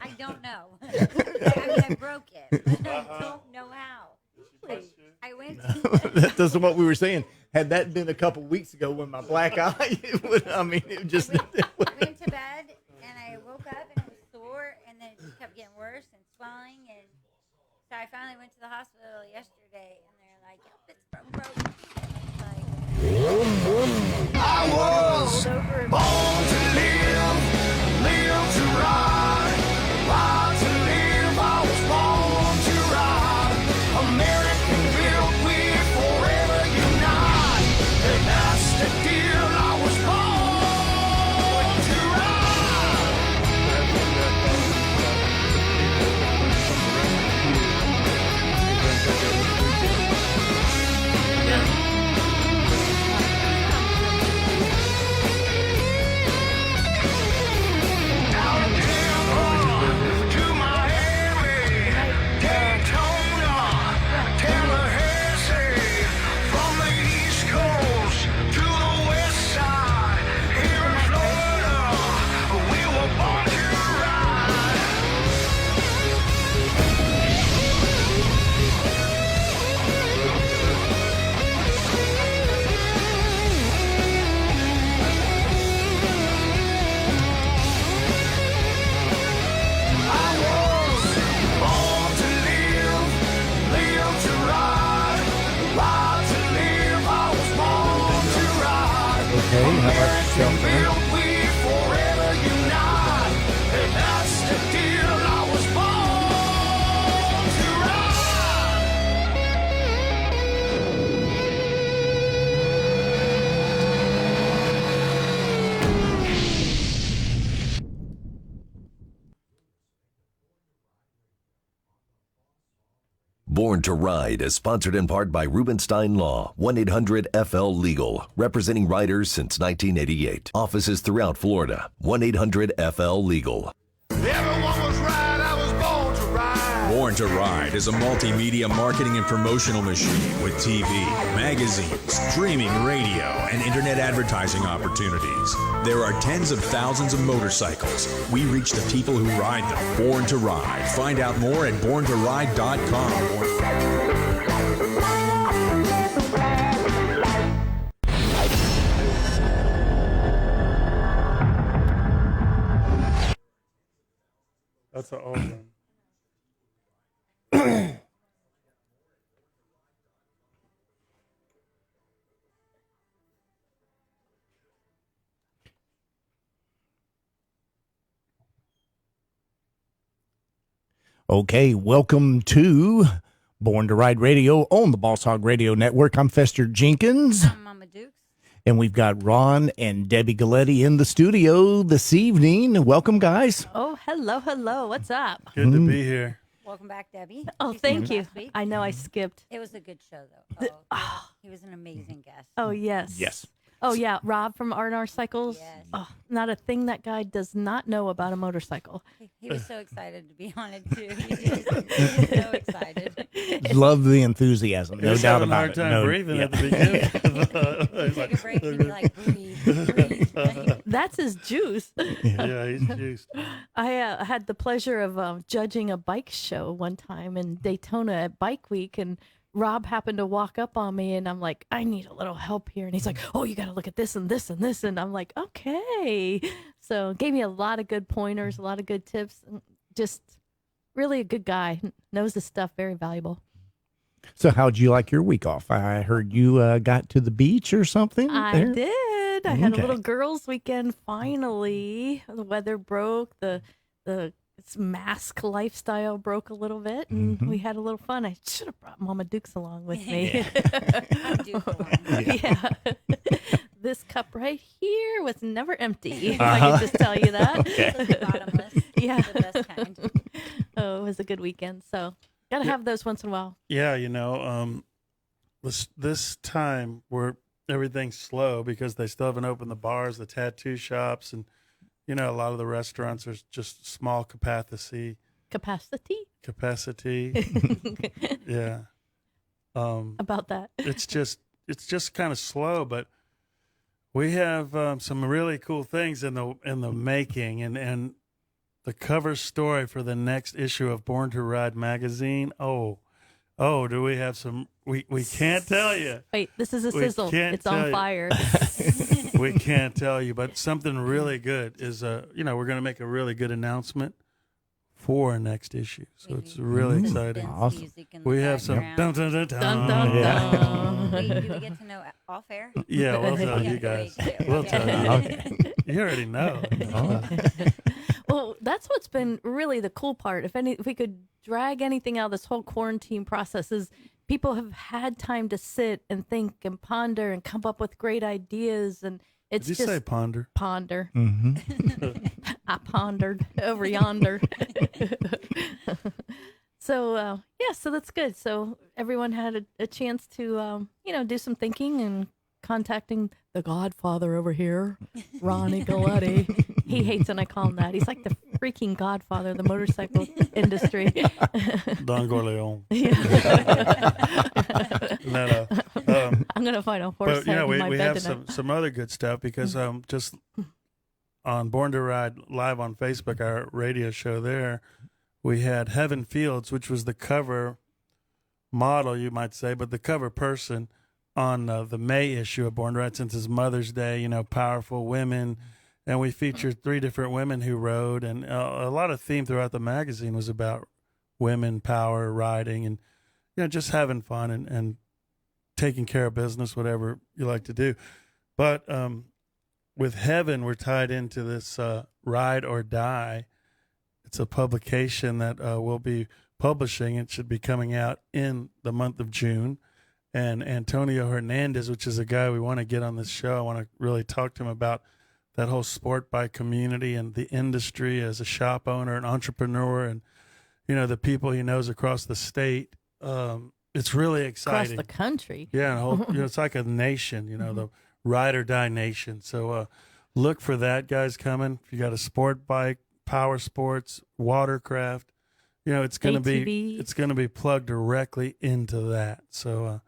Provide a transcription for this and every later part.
I don't know. I broke it. I don't know how. I went. That's what we were saying. Had that been a couple weeks ago when my black eye, it would, I mean, it just. I went to bed and I woke up and it was sore and then it just kept getting worse and swelling and so I finally went to the hospital yesterday and they're like, "Yep, it's broken." I was born to live to ride, ride to live. I was born to ride. American built, we forever unite, and that's the deal. I was born to Okay, how about yourself, man? Born to Ride is sponsored in part by Rubenstein Law, 1-800-FL-LEGAL, representing riders since 1988. Offices throughout Florida, 1-800-FL-LEGAL. Everyone was right, I was born to ride. Born to Ride is a multimedia marketing and promotional machine with TV, magazines, streaming radio, and internet advertising opportunities. There are tens of thousands of motorcycles. We reach the people who ride them. Born to Ride. Find out more at borntoride.com. That's an old one. Okay, welcome to Born to Ride Radio on the Boss Hogg Radio Network. I'm Fester Jenkins. I'm Mama Dukes. And we've got Ron and Debbie Galletti in the studio this evening. Welcome, guys. Oh, hello. What's up? Good to be here. Welcome back, Debbie. Oh, You thank sang you. last week. I know I skipped. It was a good show, though. He was an amazing guest. Oh, yes. Yes. Oh, yeah. Rob from R&R Cycles. Yes. Oh, not a thing that guy does not know about a motorcycle. He was so excited to be on it, too. He was so excited. Love the enthusium, no He's doubt having a about hard it. time No, breathing yeah. at the beginning. Take a break and be like, breathe. That's his juice. Yeah, he's juiced. I had the pleasure of judging a bike show one time in Daytona at Bike Week, and Rob happened to walk up on me, and I'm like, I need a little help here. And he's like, oh, you got to look at this and this and this. And I'm like, okay. So gave me a lot of good pointers, a lot of good tips. Just really a good guy. Knows his stuff. Very valuable. So how'd you like your week off? I heard you got to the beach or something. I there? did. I had a Okay. little girls' weekend finally. The weather broke. The mask lifestyle broke a little bit, and we had a little fun. I should have brought Mama Dukes along with me. I'm due for one. Yeah. This cup right here was never empty. If I can just tell you that. It's bottomless. Yeah. The best kind. Oh, it was a good weekend. So gotta have those once in a while. Yeah, this time where everything's slow because they still haven't opened the bars, the tattoo shops, and a lot of the restaurants are just small capacity. Yeah. About that. It's just kind of slow, but we have some really cool things in the making, and the cover story for the next issue of Born to Ride magazine. Oh, do we have some? We can't tell you. Wait, this is a We sizzle. can't It's on tell you. fire. We can't tell you, but something really good is we're going to make a really good announcement for our next issue. So it's really exciting. Awesome. Music in the We have some dun, background. dun, dun, Dun, dun. dun, Yeah. dun. Wait, do we get to know off air? Yeah, we'll tell Yeah, you guys. there you go. We'll tell you. Okay. You already know. Well, that's what's been really the cool part. If we could drag anything out of this whole quarantine process is people have had time to sit and think and ponder and come up with great ideas, and it's Did you just say ponder? ponder. Mm-hmm. I pondered over yonder. So so that's good. So everyone had a chance to do some thinking and contacting the Godfather over here, Ronnie Galletti. He hates when I call him that. He's like the freaking Godfather of the motorcycle industry. Don Corleone. No. I'm gonna find a horse But head yeah, in my we bed have tonight. some other good stuff because just on Born to Ride live on Facebook, our radio show there, we had Heaven Fields, which was the cover model, you might say, but the cover person on the May issue of Born to Ride, since it's Mother's Day, powerful women. And we featured 3 different women who rode, and a lot of theme throughout the magazine was about women, power, riding, and just having fun and taking care of business, whatever you like to do. But with Heaven, we're tied into this Ride or Die. It's a publication that we'll be publishing. It should be coming out in the month of June. And Antonio Hernandez, which is a guy we want to get on this show, I want to really talk to him about that whole sport bike community and the industry as a shop owner, an entrepreneur, and the people he knows across the state. It's really exciting. Across the country. Yeah, and whole, it's like a nation, the Ride or Die nation. So look for that, guys, coming. If you got a sport bike, power sports, watercraft, it's going to be plugged directly into that. So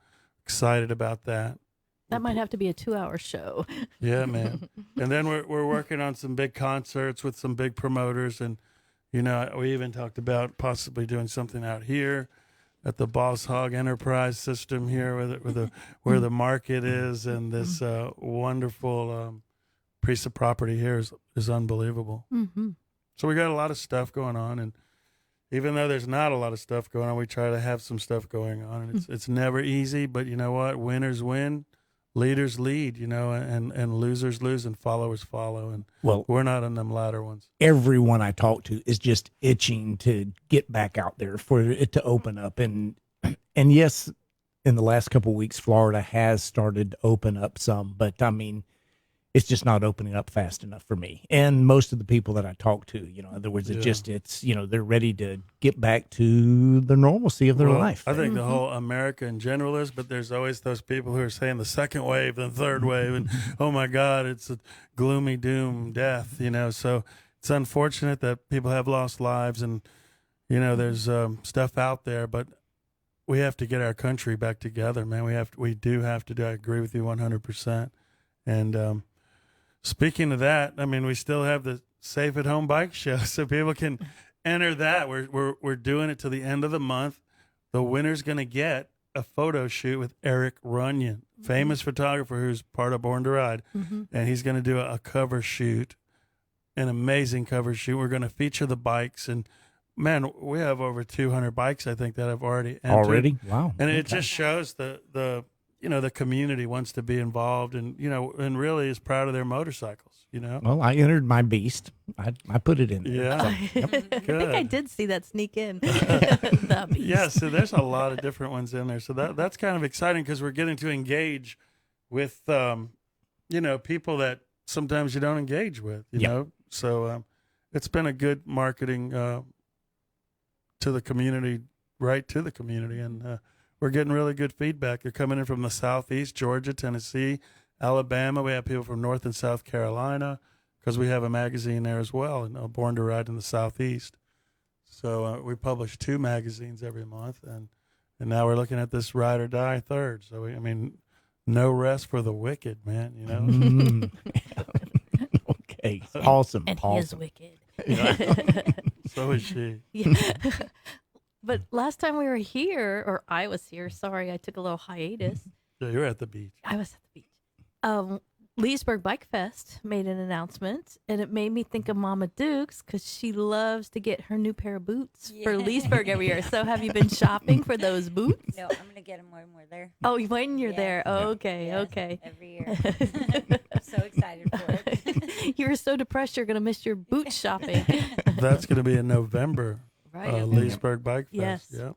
excited about that. That might have to be a 2-hour show. Yeah, man. And then we're working on some big concerts with some big promoters, and we even talked about possibly doing something out here at the Boss Hogg Enterprise System here, where the market is, and this wonderful piece of property here is unbelievable. Mm-hmm. So we got a lot of stuff going on, and even though there's not a lot of stuff going on, we try to have some stuff going on, and it's never easy. But you know what? Winners win, leaders lead, and losers lose, and followers follow. And Well, we're not on them latter ones. everyone I talk to is just itching to get back out there for it to open up. And yes, in the last couple of weeks, Florida has started to open up some, but I mean, it's just not opening up fast enough for me. And most of the people that I talk to, in other words, they're ready to get back to the normalcy of their Well, life. I think the whole America in general is, but there's always those people who are saying the second wave, the third wave, and oh my God, it's a gloomy doom, death, So it's unfortunate that people have lost lives, and there's stuff out there, but we have to get our country back together, man. We do have to do. I agree with you 100%. And speaking of that, I mean, we still have the Safe at Home Bike Show, so people can enter that. We're doing it to the end of the month. The winner's going to get a photo shoot with Eric Runyon, famous photographer who's part of Born to Ride, and he's going to do a cover shoot, an amazing cover shoot. We're going to feature the bikes, and man, we have over 200 bikes, I think, that have already entered. Already? Wow. And it just shows the community wants to be involved, and and really is proud of their motorcycles. Well, I entered my beast. I put it in there. Yeah, I think I did see that sneak in. The beast. Yeah, so there's a lot of different ones in there. So that's kind of exciting because we're getting to engage with people that sometimes you don't engage with. You know, so it's been a good marketing to the community, right to the community, and we're getting really good feedback. They're coming in from the Southeast, Georgia, Tennessee, Alabama. We have people from North and South Carolina because we have a magazine there as well, and Born to Ride in the Southeast. So we publish 2 magazines every month, and now we're looking at this Ride or Die third. So, no rest for the wicked, man, Okay. Awesome. And he is awesome. wicked. So is she. Yeah. But last time we were here, or I was here, sorry, I took a little hiatus. Yeah, you're at the beach. I was at the beach. Leesburg Bike Fest made an announcement, and it made me think of Mama Dukes because she loves to get her new pair of boots for Leesburg every year. So have you been shopping for those boots? No, I'm going to get them when we're there. Oh, when you're Yes. there. Oh, okay, Yes, okay. Every year. I'm so excited for it. You were so depressed you're going to miss your boot shopping. That's going to be in November. Right. Leesburg Bike Fest. Yes. Yep.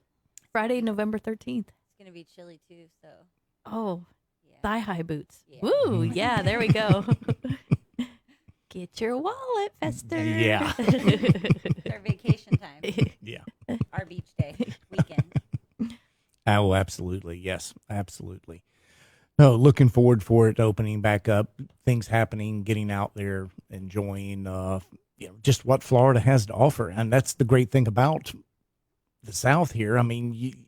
Friday, November 13th. It's going to be chilly too, so Oh, yeah. thigh-high boots. Yeah. Woo, yeah, there we go. Get your wallet, Fester. Yeah. It's our vacation time, Yeah. our beach day, weekend. Oh, absolutely. Yes, absolutely. No, looking forward for it opening back up, things happening, getting out there, enjoying, just what Florida has to offer. And that's the great thing about the South here. I mean,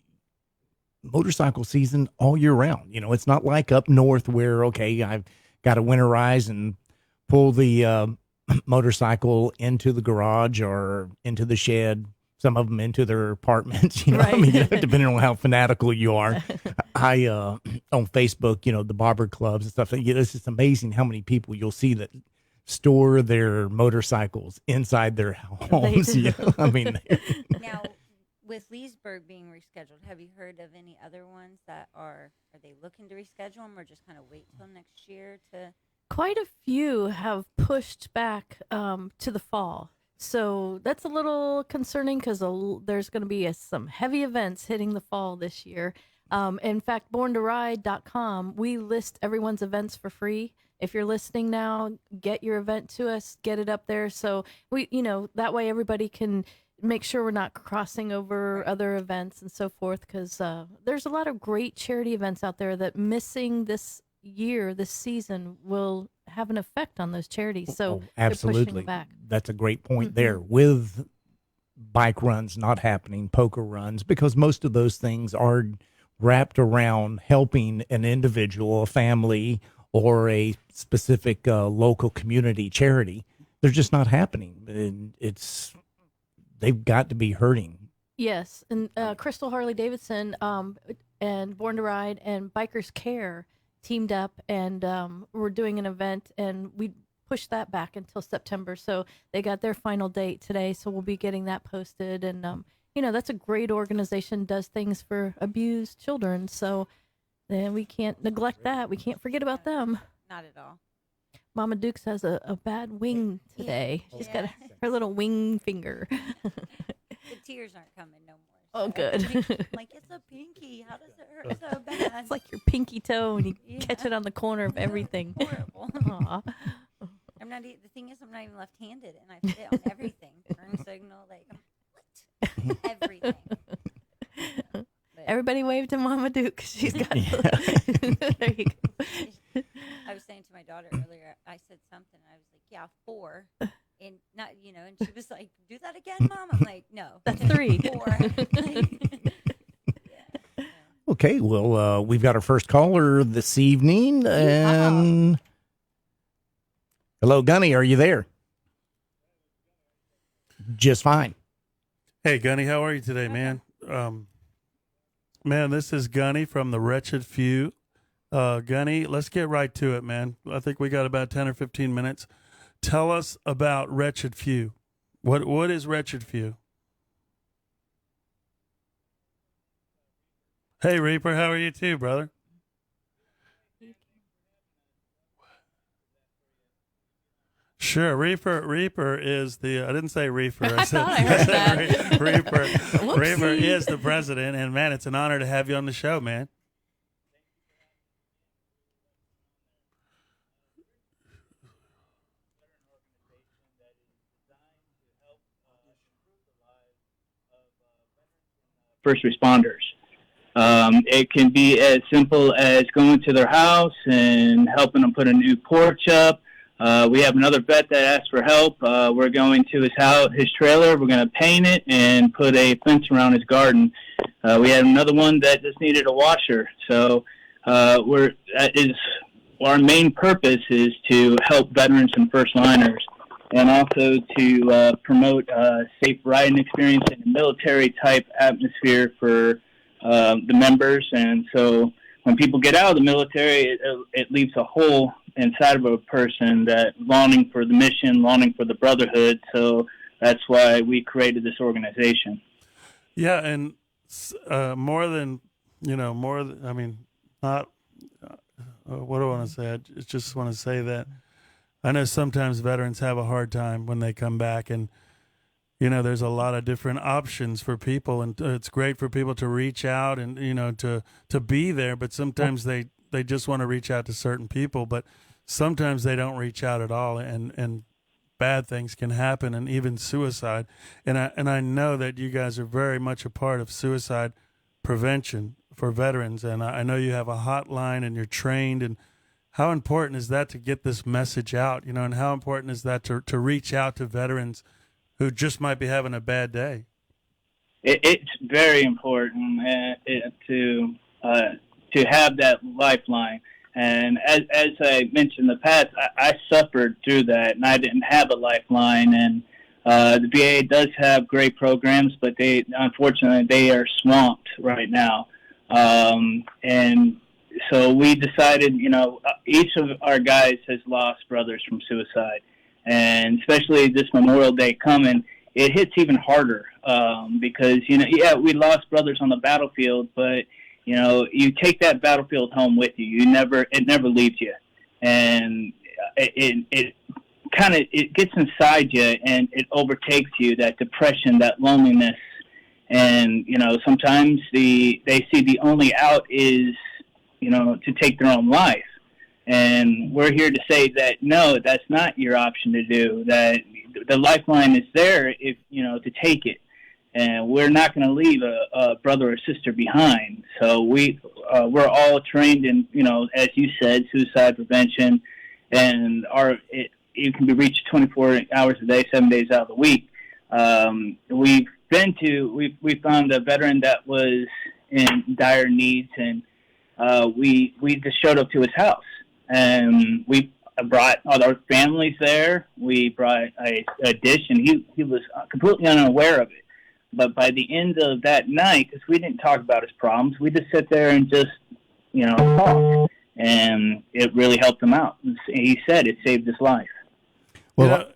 motorcycle season all year round. It's not like up north where, okay, I've got to winterize and pull the motorcycle into the garage or into the shed, some of them into their apartments, Right. I mean, depending on how fanatical you are. I, on Facebook, the barber clubs and stuff, it's just amazing how many people you'll see that store their motorcycles inside their homes. do. I mean, Now, with Leesburg being rescheduled, have you heard of any other ones that are they looking to reschedule them or just kind of wait till next year to? Quite a few have pushed back to the fall. So that's a little concerning because there's going to be some heavy events hitting the fall this year. In fact, borntoride.com, we list everyone's events for free. If you're listening now, get your event to us, get it up there. So that way everybody can make sure we're not crossing over other events and so forth. Because there's a lot of great charity events out there that missing this season will have an effect on those charities. So they're absolutely. pushing back. That's a great point there. With bike runs not happening, poker runs, because most of those things are wrapped around helping an individual, a family, or a specific local community charity. They're just not happening. And they've got to be hurting. Yes, and Crystal Harley Davidson and Born to Ride and Bikers Care teamed up, and we're doing an event, and we pushed that back until September. So they got their final date today, so we'll be getting that posted. And that's a great organization, does things for abused children. So then we can't neglect that. We can't forget about them. Not at all. Mama Dukes has a bad wing today. She's got her little wing finger. The tears aren't coming no more. Oh, good. Like, it's a pinky. How does it hurt so bad? It's like your pinky toe, and you Yeah. catch it on the corner of everything. Horrible. Aw. The thing is, I'm not even left-handed, and I fit on everything. Turn signal, like, what? Everything. But Everybody wave to Mama Duke. She's got. There you go. I was saying to my daughter earlier, I said something, I was like, yeah, 4. And not, and she was like, do that again, Mom? I'm like, no. That's 3. 4. Yeah. Okay, well, we've got our first caller this evening. And hello, Gunny, are you there? Just fine. Hey, Gunny, how are you today, man? Man, this is Gunny from the Wretched Few. Gunny, let's get right to it, man. I think we got about 10 or 15 minutes. Tell us about Wretched Few. What is Wretched Few? Hey, Reaper, how are you too, brother? Sure, Reaper is the. I didn't say Reefer. I said, thought I heard that. Reaper. Whoopsie. Reaper is the president, and man, it's an honor to have you on the show, man. First responders. It can be as simple as going to their house and helping them put a new porch up. We have another vet that asked for help. We're going to his house, his trailer. We're going to paint it and put a fence around his garden. We had another one that just needed a washer. So our main purpose is to help veterans and first liners. and also to promote a safe riding experience in a military-type atmosphere for the members. And so when people get out of the military, it leaves a hole inside of a person that longing for the mission, longing for the brotherhood. So that's why we created this organization. Yeah, and more than, I mean, not, what do I want to say? I just want to say that I know sometimes veterans have a hard time when they come back, and, there's a lot of different options for people, and it's great for people to reach out and, to be there, but sometimes they just want to reach out to certain people, but sometimes they don't reach out at all, and bad things can happen, and even suicide. And I know that you guys are very much a part of suicide prevention for veterans, and I know you have a hotline and you're trained. And how important is that to get this message out? And how important is that to reach out to veterans who just might be having a bad day? It's very important to have that lifeline. And as I mentioned in the past, I suffered through that, and I didn't have a lifeline. And the VA does have great programs, but unfortunately, they are swamped right now. And so we decided, each of our guys has lost brothers from suicide. And especially this Memorial Day coming, it hits even harder because, we lost brothers on the battlefield, but you take that battlefield home with you. It never leaves you, and it kind of gets inside you and it overtakes you. That depression, that loneliness, and sometimes they see the only out is to take their own life. And we're here to say that no, that's not your option to do. That the lifeline is there if to take it. And we're not going to leave a brother or sister behind. So we're all trained in, as you said, suicide prevention, and you can be reached 24 hours a day, 7 days out of the week. We found a veteran that was in dire needs, and we just showed up to his house, and we brought all our families there. We brought a dish, and he was completely unaware of it. But by the end of that night, because we didn't talk about his problems, we just sit there and just, talk. And it really helped him out. He said it saved his life. Well,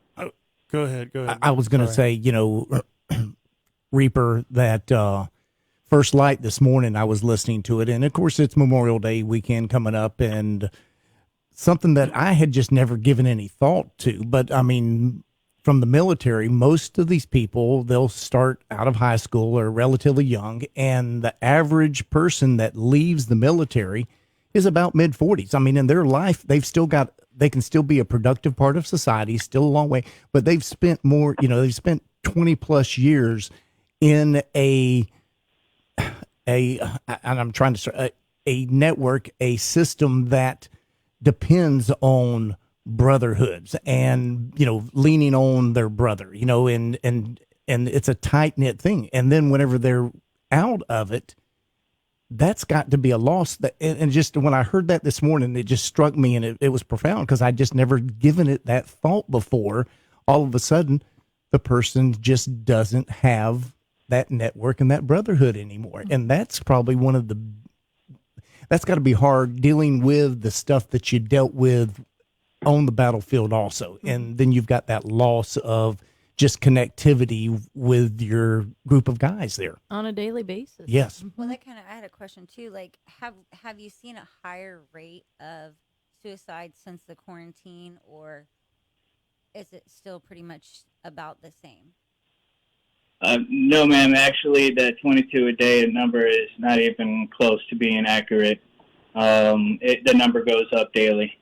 go ahead. I was going to say, Reaper, that First Light this morning, I was listening to it. And, of course, it's Memorial Day weekend coming up. And something that I had just never given any thought to. But, I mean, from the military, most of these people, they'll start out of high school or relatively young, and the average person that leaves the military is about mid-40s. I mean, in their life, they can still be a productive part of society, still a long way, but they've spent they've spent 20 plus years in a network, a system that depends on brotherhoods and leaning on their brother, and it's a tight-knit thing. And then whenever they're out of it, that's got to be a loss. And just when I heard that this morning, it just struck me, and it was profound because I just never given it that thought before. All of a sudden, the person just doesn't have that network and that brotherhood anymore. And that's probably that's got to be hard, dealing with the stuff that you dealt with on the battlefield also. And then you've got that loss of just connectivity with your group of guys there on a daily basis. Yes. Well, I had a question too. Like, have you seen a higher rate of suicide since the quarantine, or is it still pretty much about the same? No, ma'am. Actually, the 22 a day number is not even close to being accurate. The number goes up daily.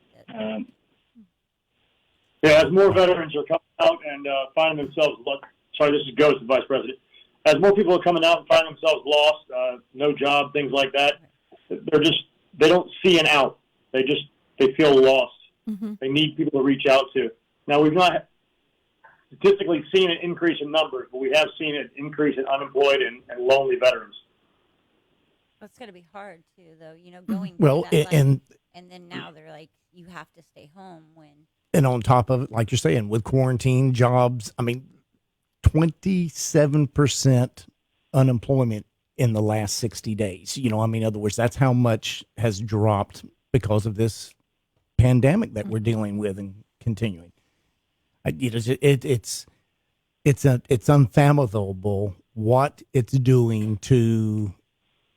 As more veterans are coming out and finding themselves, this is Ghost, the Vice President. As more people are coming out and finding themselves lost, no job, things like that, they don't see an out. They feel lost. Mm-hmm. They need people to reach out to. Now, we've not statistically seen an increase in numbers, but we have seen an increase in unemployed and lonely veterans. That's got to be hard too, though. Going well, through that, and then now they're like, you have to stay home when And on top of it, like you're saying, with quarantine jobs, I mean, 27% unemployment in the last 60 days. I mean, in other words, that's how much has dropped because of this pandemic that we're dealing with and continuing. It's unfathomable what it's doing to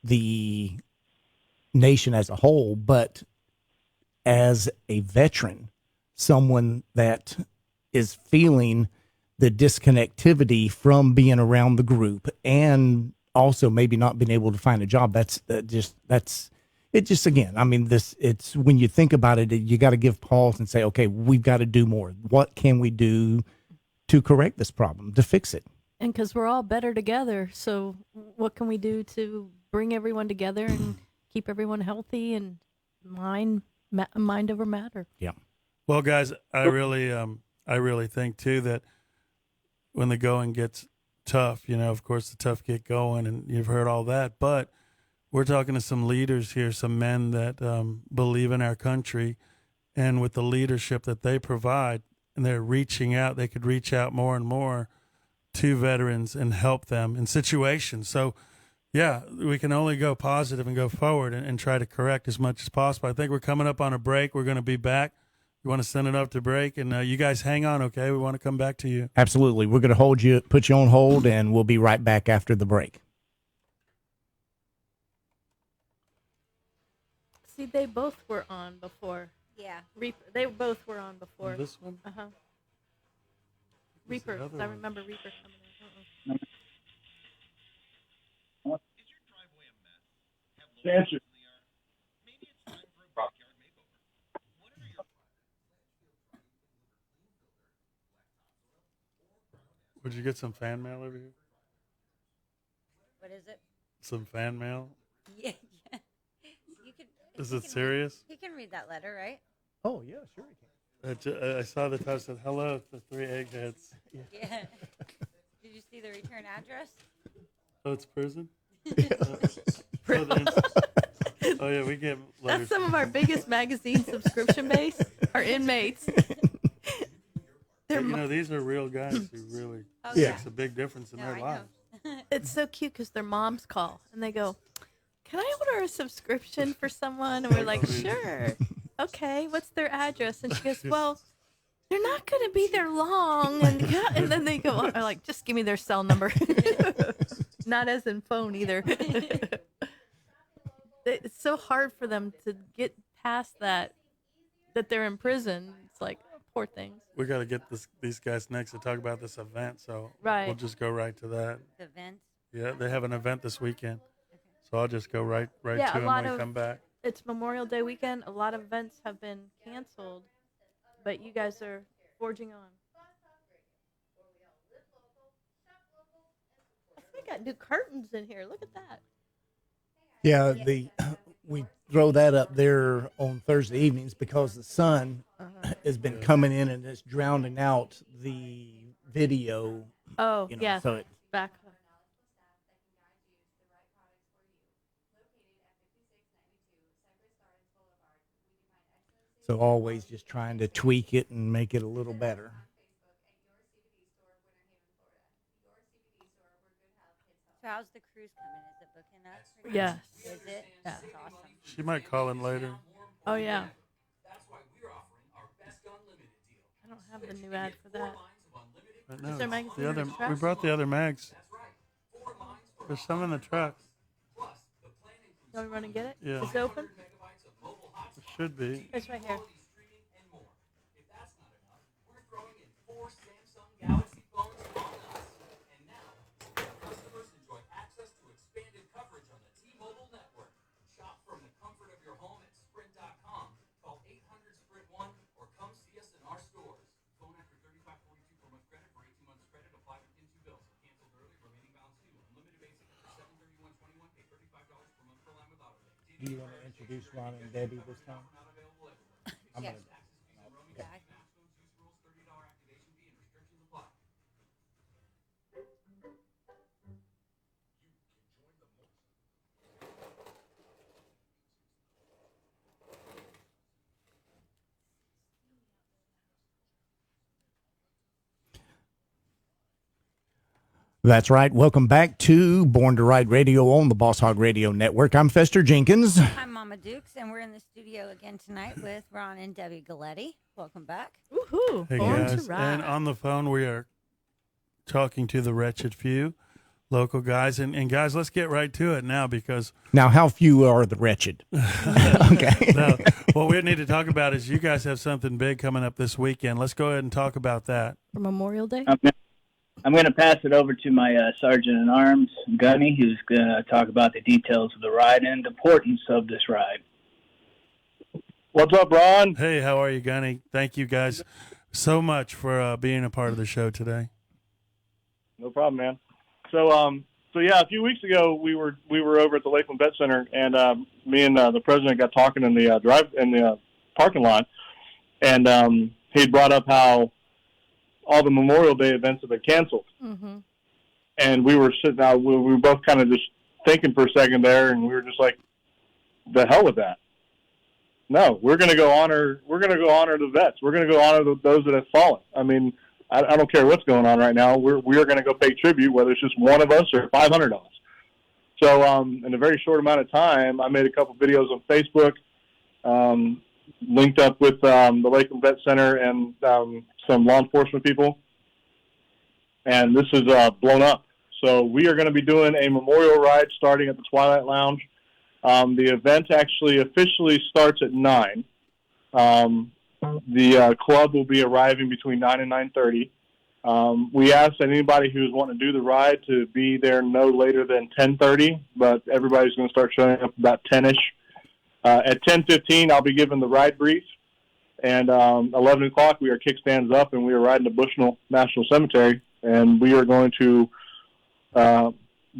the nation as a whole, but as a veteran, someone that is feeling the disconnectivity from being around the group and also maybe not being able to find a job. Again, I mean, it's when you think about it, you got to give pause and say, okay, we've got to do more. What can we do to correct this problem, to fix it? And because we're all better together, so what can we do to bring everyone together and keep everyone healthy and mind over matter? Yeah. Well, guys, I really think too that when the going gets tough, of course the tough get going, and you've heard all that, but we're talking to some leaders here, some men that believe in our country, and with the leadership that they provide, and they're reaching out, they could reach out more and more to veterans and help them in situations. So, yeah, we can only go positive and go forward and try to correct as much as possible. I think we're coming up on a break. We're going to be back. You want to send it up to break, and you guys hang on, okay? We want to come back to you. Absolutely. We're going to put you on hold, and we'll be right back after the break. See, they both were on before. Yeah. Reaper. They both were on before. This one? Uh-huh. Reaper. I remember Reaper coming in. Answer. Would you get some fan mail over here? What is it? Some fan mail? Yeah. You can. Is it serious? He can read that letter, right? Oh, yeah, sure he I saw the top said, hello to 3 eggheads. Yeah. Did you see the return address? Oh, it's prison? Prison. Oh, yeah, we get letters. That's some of our biggest magazine subscription base, our inmates. These are real guys who really makes a big difference in their lives. It's so cute because their moms call and they go, can I order a subscription for someone? And we're like, sure. Okay, what's their address? And she goes, well, they're not going to be there long. And then they go, like, just give me their cell number. Not as in phone either. It's so hard for them to get past that they're in prison. It's like, poor things. We got to get these guys next to talk about this event, so Right. we'll just go right to that. The event? Yeah, they have an event this weekend, so I'll just go right to them when we come back. It's Memorial Day weekend. A lot of events have been canceled, but you guys are forging on. I think I got new curtains in here. Look at that. Yeah, we throw that up there on Thursday evenings because the sun has been coming in and it's drowning out the video. Oh, yeah. So back. So always just trying to tweak it and make it a little better. So how's the cruise coming? Is it booking up? Yes. Is it? Yeah. That's awesome. She might call in later. Oh, yeah. I don't have the new ad for that. No, Is there magazine in the truck? we brought the other mags. There's some in the truck. You want me to run and get it? Yeah. Is it open? It should be. It's right here. Do you want to introduce Ron and Debbie this time? Yeah. That's right. Welcome back to Born to Ride Radio on the Boss Hog Radio Network. I'm Fester Jenkins. I'm Mama Dukes, and we're in the studio again tonight with Ron and Debbie Galletti. Welcome back. Woohoo! Hey Born guys, to ride. and on the phone we are talking to the Wretched Few, local guys, and guys, let's get right to it now because Now, how few are the wretched? Okay. no, what we need to talk about is you guys have something big coming up this weekend. Let's go ahead and talk about that. For Memorial Day? I'm going to pass it over to my Sergeant at Arms, Gunny, who's going to talk about the details of the ride and the importance of this ride. What's up, Ron? Hey, how are you, Gunny? Thank you guys so much for being a part of the show today. No problem, man. So yeah, a few weeks ago we were over at the Lakeland Vet Center, and me and the president got talking in the parking lot, and he brought up how all the Memorial Day events have been canceled. Mm-hmm. And we were sitting out, we were both kind of just thinking for a second there, and we were just like, the hell with that. No, we're going to go honor the vets. We're going to go honor those that have fallen. I mean, I don't care what's going on right now. We are going to go pay tribute, whether it's just one of us or 500 of us. So in a very short amount of time, I made a couple videos on Facebook, linked up with the Lakeland Vet Center and some law enforcement people, and this is blown up. So we are going to be doing a memorial ride starting at the Twilight Lounge. The event actually officially starts at 9. The club will be arriving between 9 and 9:30. We asked anybody who's wanting to do the ride to be there no later than 10:30, but everybody's going to start showing up about 10-ish. At 10:15, I'll be giving the ride brief. And 11 o'clock, we are kickstands up, and we are riding to Bushnell National Cemetery. And we are going to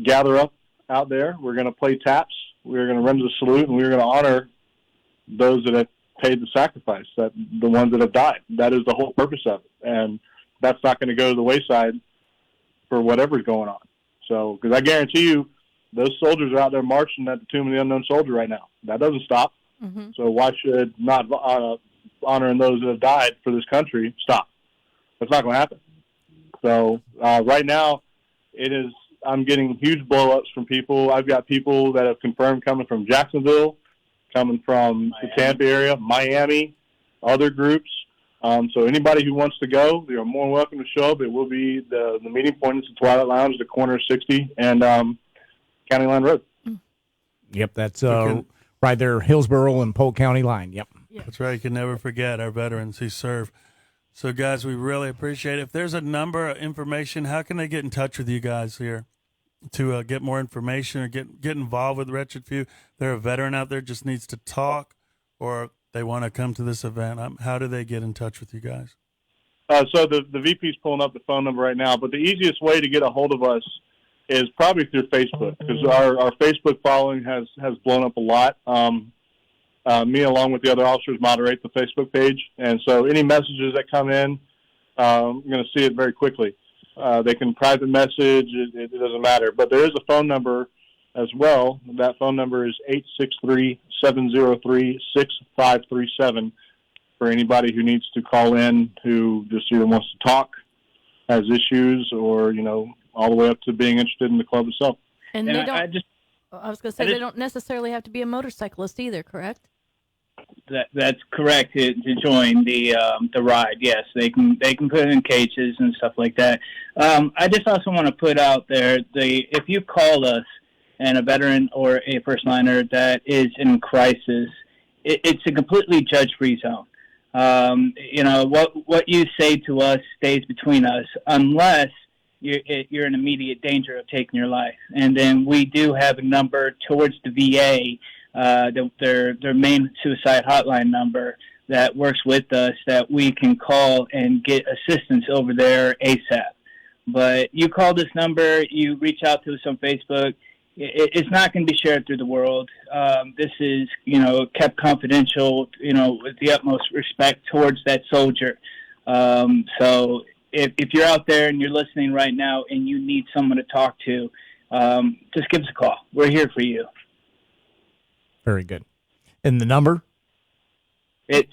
gather up out there. We're going to play taps. We're going to render the salute, and we're going to honor those that have paid the sacrifice, that the ones that have died. That is the whole purpose of it. And that's not going to go to the wayside for whatever's going on. So, because I guarantee you, those soldiers are out there marching at the Tomb of the Unknown Soldier right now. That doesn't stop. Mm-hmm. So why should not honoring those that have died for this country stop? That's not going to happen. So right now, I'm getting huge blow-ups from people. I've got people that have confirmed coming from Jacksonville, coming from the Tampa area, Miami, other groups. So anybody who wants to go, you're more than welcome to show up. It will be the meeting point is the Twilight Lounge, the corner of 60 and County Line Road. Yep, that's right there, Hillsborough and Polk County line. Yep. That's right. You can never forget our veterans who serve. So, guys, we really appreciate it. If there's a number of information, how can they get in touch with you guys here to get more information or get involved with Wretched Few? They're a veteran out there, just needs to talk, or they want to come to this event. How do they get in touch with you guys? So the VP's pulling up the phone number right now, but the easiest way to get a hold of us is probably through Facebook, because our Facebook following has blown up a lot. Me, along with the other officers, moderate the Facebook page. And so any messages that come in, I'm going to see it very quickly. They can private message. It doesn't matter. But there is a phone number as well. That phone number is 863-703-6537 for anybody who needs to call in who just either wants to talk, has issues, or, all the way up to being interested in the club itself. And they don't, I was going to say, they don't necessarily have to be a motorcyclist either, correct? That's correct to join the ride. Yes, they can put in cages and stuff like that. I just also want to put out there if you call us and a veteran or a first liner that is in crisis, it's a completely judge-free zone. What you say to us stays between us unless you're in immediate danger of taking your life. And then we do have a number towards the VA, their main suicide hotline number that works with us that we can call and get assistance over there ASAP. But you call this number, you reach out to us on Facebook, it's not going to be shared through the world. This is, kept confidential, with the utmost respect towards that soldier. So if you're out there and you're listening right now and you need someone to talk to, just give us a call. We're here for you. Very good. And the number? It's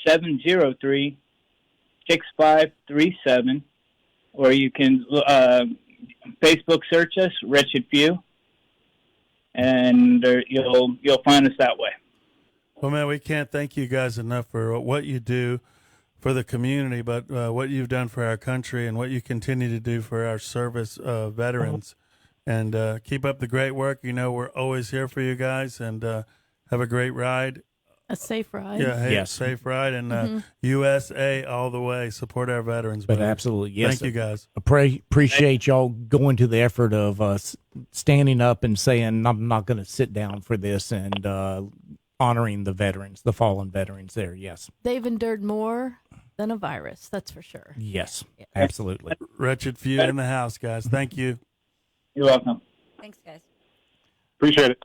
863-703-6537. or you can Facebook search us, Wretched Few, and you'll find us that way. Well, man, we can't thank you guys enough for what you do for the community, but what you've done for our country and what you continue to do for our service veterans. And keep up the great work. You know, we're always here for you guys, and have a great ride. A safe ride. Yeah, hey, Yes. safe ride, and USA all the way. Support our veterans. But brother. absolutely, yes. Thank you, guys. Appreciate y'all going to the effort of standing up and saying, I'm not going to sit down for this, and honoring the veterans, the fallen veterans there. Yes. They've endured more than a virus, that's for sure. Yes, absolutely. Wretched Few in the house, guys. Thank you. You're welcome. Thanks, guys. Appreciate it.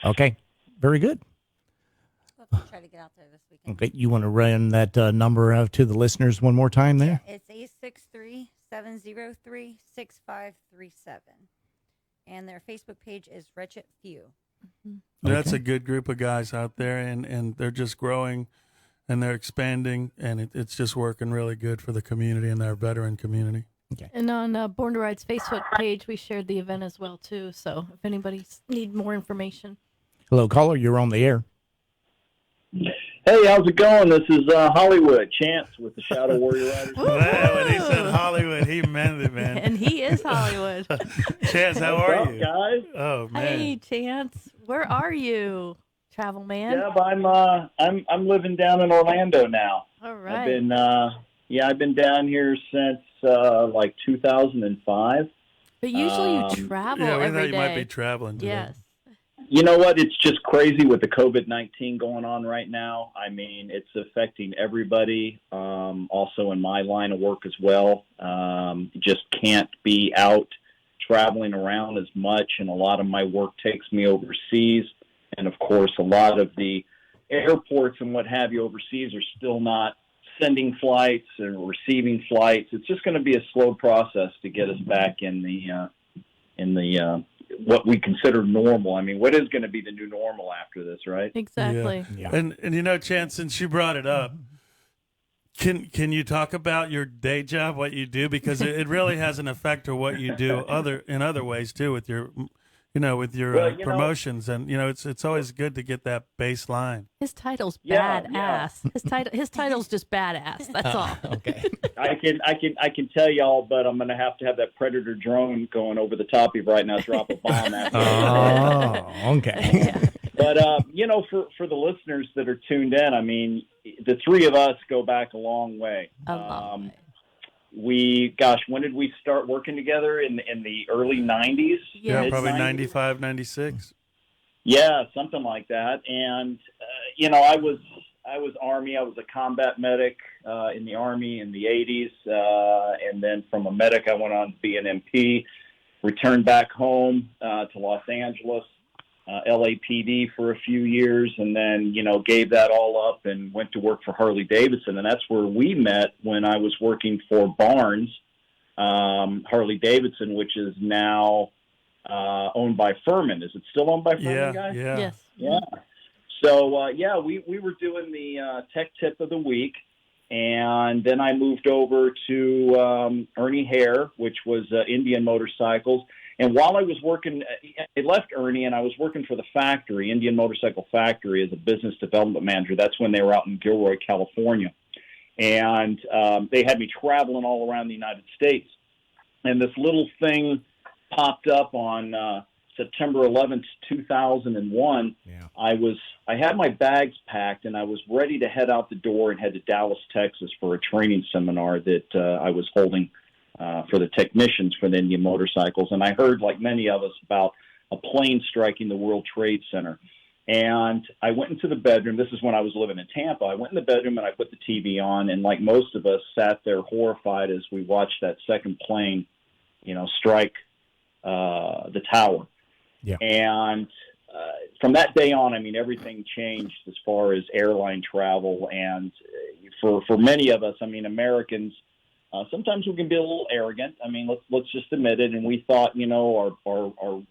Okay, very good. We'll have to try to get out there this weekend. Okay, you want to run that number out to the listeners one more time there? It's 863-703-6537. And their Facebook page is Wretched Few. That's Okay. a good group of guys out there, and they're just growing, and they're expanding, and it's just working really good for the community and our veteran community. And on Born to Ride's Facebook page, we shared the event as well, too. So if anybody need more information. Hello, caller, you're on the air. Hey, how's it going? This is Hollywood Chance with the Shadow Warrior Riders. Man, when he said Hollywood, he meant it, man. And he is Hollywood. Chance, how What's are up, you? guys? Oh, man. Hey, Chance. Where are you, travel man? Yeah, but I'm living down in Orlando now. All right. I've been down here since like 2005. But usually you travel Yeah, we every thought you day. might be traveling today. Yes. You know what? It's just crazy with the COVID-19 going on right now. I mean, it's affecting everybody, also in my line of work as well. Just can't be out traveling around as much, and a lot of my work takes me overseas. And, of course, a lot of the airports and what have you overseas are still not sending flights and receiving flights. It's just going to be a slow process to get us back in the what we consider normal. I mean, what is going to be the new normal after this, right? Exactly. Yeah. And you know, Chance, since you brought it up, can you talk about your day job, what you do, because it really has an effect on what you do in other ways too with your promotions, and it's always good to get that baseline. His title's Yeah, badass. His title's just badass. That's all. Okay. I can tell y'all, but I'm going to have that Predator drone going over the top of you right now, drop a bomb after. Oh, okay. But for the listeners that are tuned in, I mean, the three of us go back a long way. A long way. When did we start working together? In the early 90s? Yeah, probably Mid-90s? 95, 96. Yeah, something like that. And I was Army. I was a combat medic in the Army in the 80s, and then from a medic I went on to be an MP. Returned back home to Los Angeles, LAPD for a few years, and then gave that all up and went to work for Harley Davidson, and that's where we met when I was working for Barnes Harley Davidson, which is now owned by Furman. Is it still owned by Furman, guys? Yeah. Yes. Yeah. So, we were doing the tech tip of the week, and then I moved over to Ernie Hare, which was Indian Motorcycles. And while I was working, I left Ernie, and I was working for the factory, Indian Motorcycle Factory, as a business development manager. That's when they were out in Gilroy, California. And they had me traveling all around the United States. And this little thing popped up on September 11th, 2001. Yeah. I had my bags packed, and I was ready to head out the door and head to Dallas, Texas for a training seminar that I was holding for the technicians for the Indian Motorcycles. And I heard, like many of us, about a plane striking the World Trade Center. And I went into the bedroom. This is when I was living in Tampa. I went in the bedroom and I put the TV on, and like most of us, sat there horrified as we watched that second plane, strike the tower. Yeah. And from that day on, I mean, everything changed as far as airline travel. And for many of us, I mean, Americans, sometimes we can be a little arrogant. I mean, let's just admit it. And we thought, our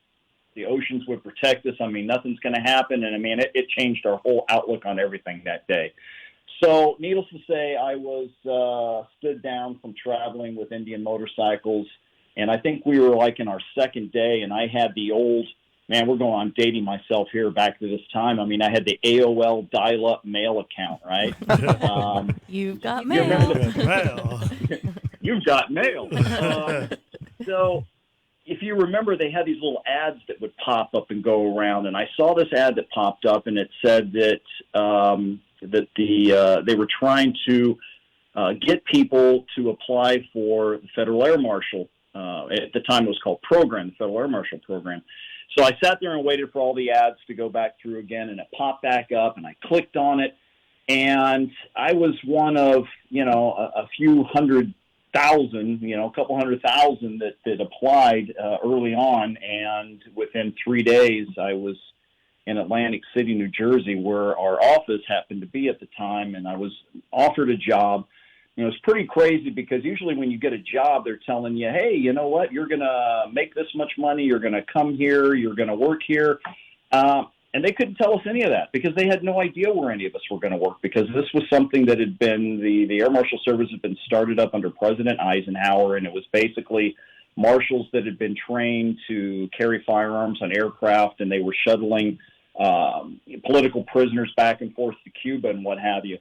the oceans would protect us. I mean, nothing's going to happen. And I mean, it changed our whole outlook on everything that day. So, needless to say, I was stood down from traveling with Indian Motorcycles, and I think we were like in our second day, and I had the old, man, we're going on dating myself here back to this time. I mean, I had the AOL dial-up mail account, right? You've got You remember mail. You've got mail. So if you remember, they had these little ads that would pop up and go around, and I saw this ad that popped up, and it said that they were trying to get people to apply for the Federal Air Marshal. At the time, it was called Program, the Federal Air Marshal Program. So I sat there and waited for all the ads to go back through again, and it popped back up, and I clicked on it, and I was one of, a few 100,000, a couple 100,000 that applied early on, and within 3 days, I was in Atlantic City, New Jersey, where our office happened to be at the time, and I was offered a job. It's pretty crazy because usually when you get a job, they're telling you, hey, you know what, you're going to make this much money, you're going to come here, you're going to work here. And they couldn't tell us any of that because they had no idea where any of us were going to work, because this was something that had been, the Air Marshal Service had been started up under President Eisenhower, and it was basically marshals that had been trained to carry firearms on aircraft, and they were shuttling political prisoners back and forth to Cuba and what have you.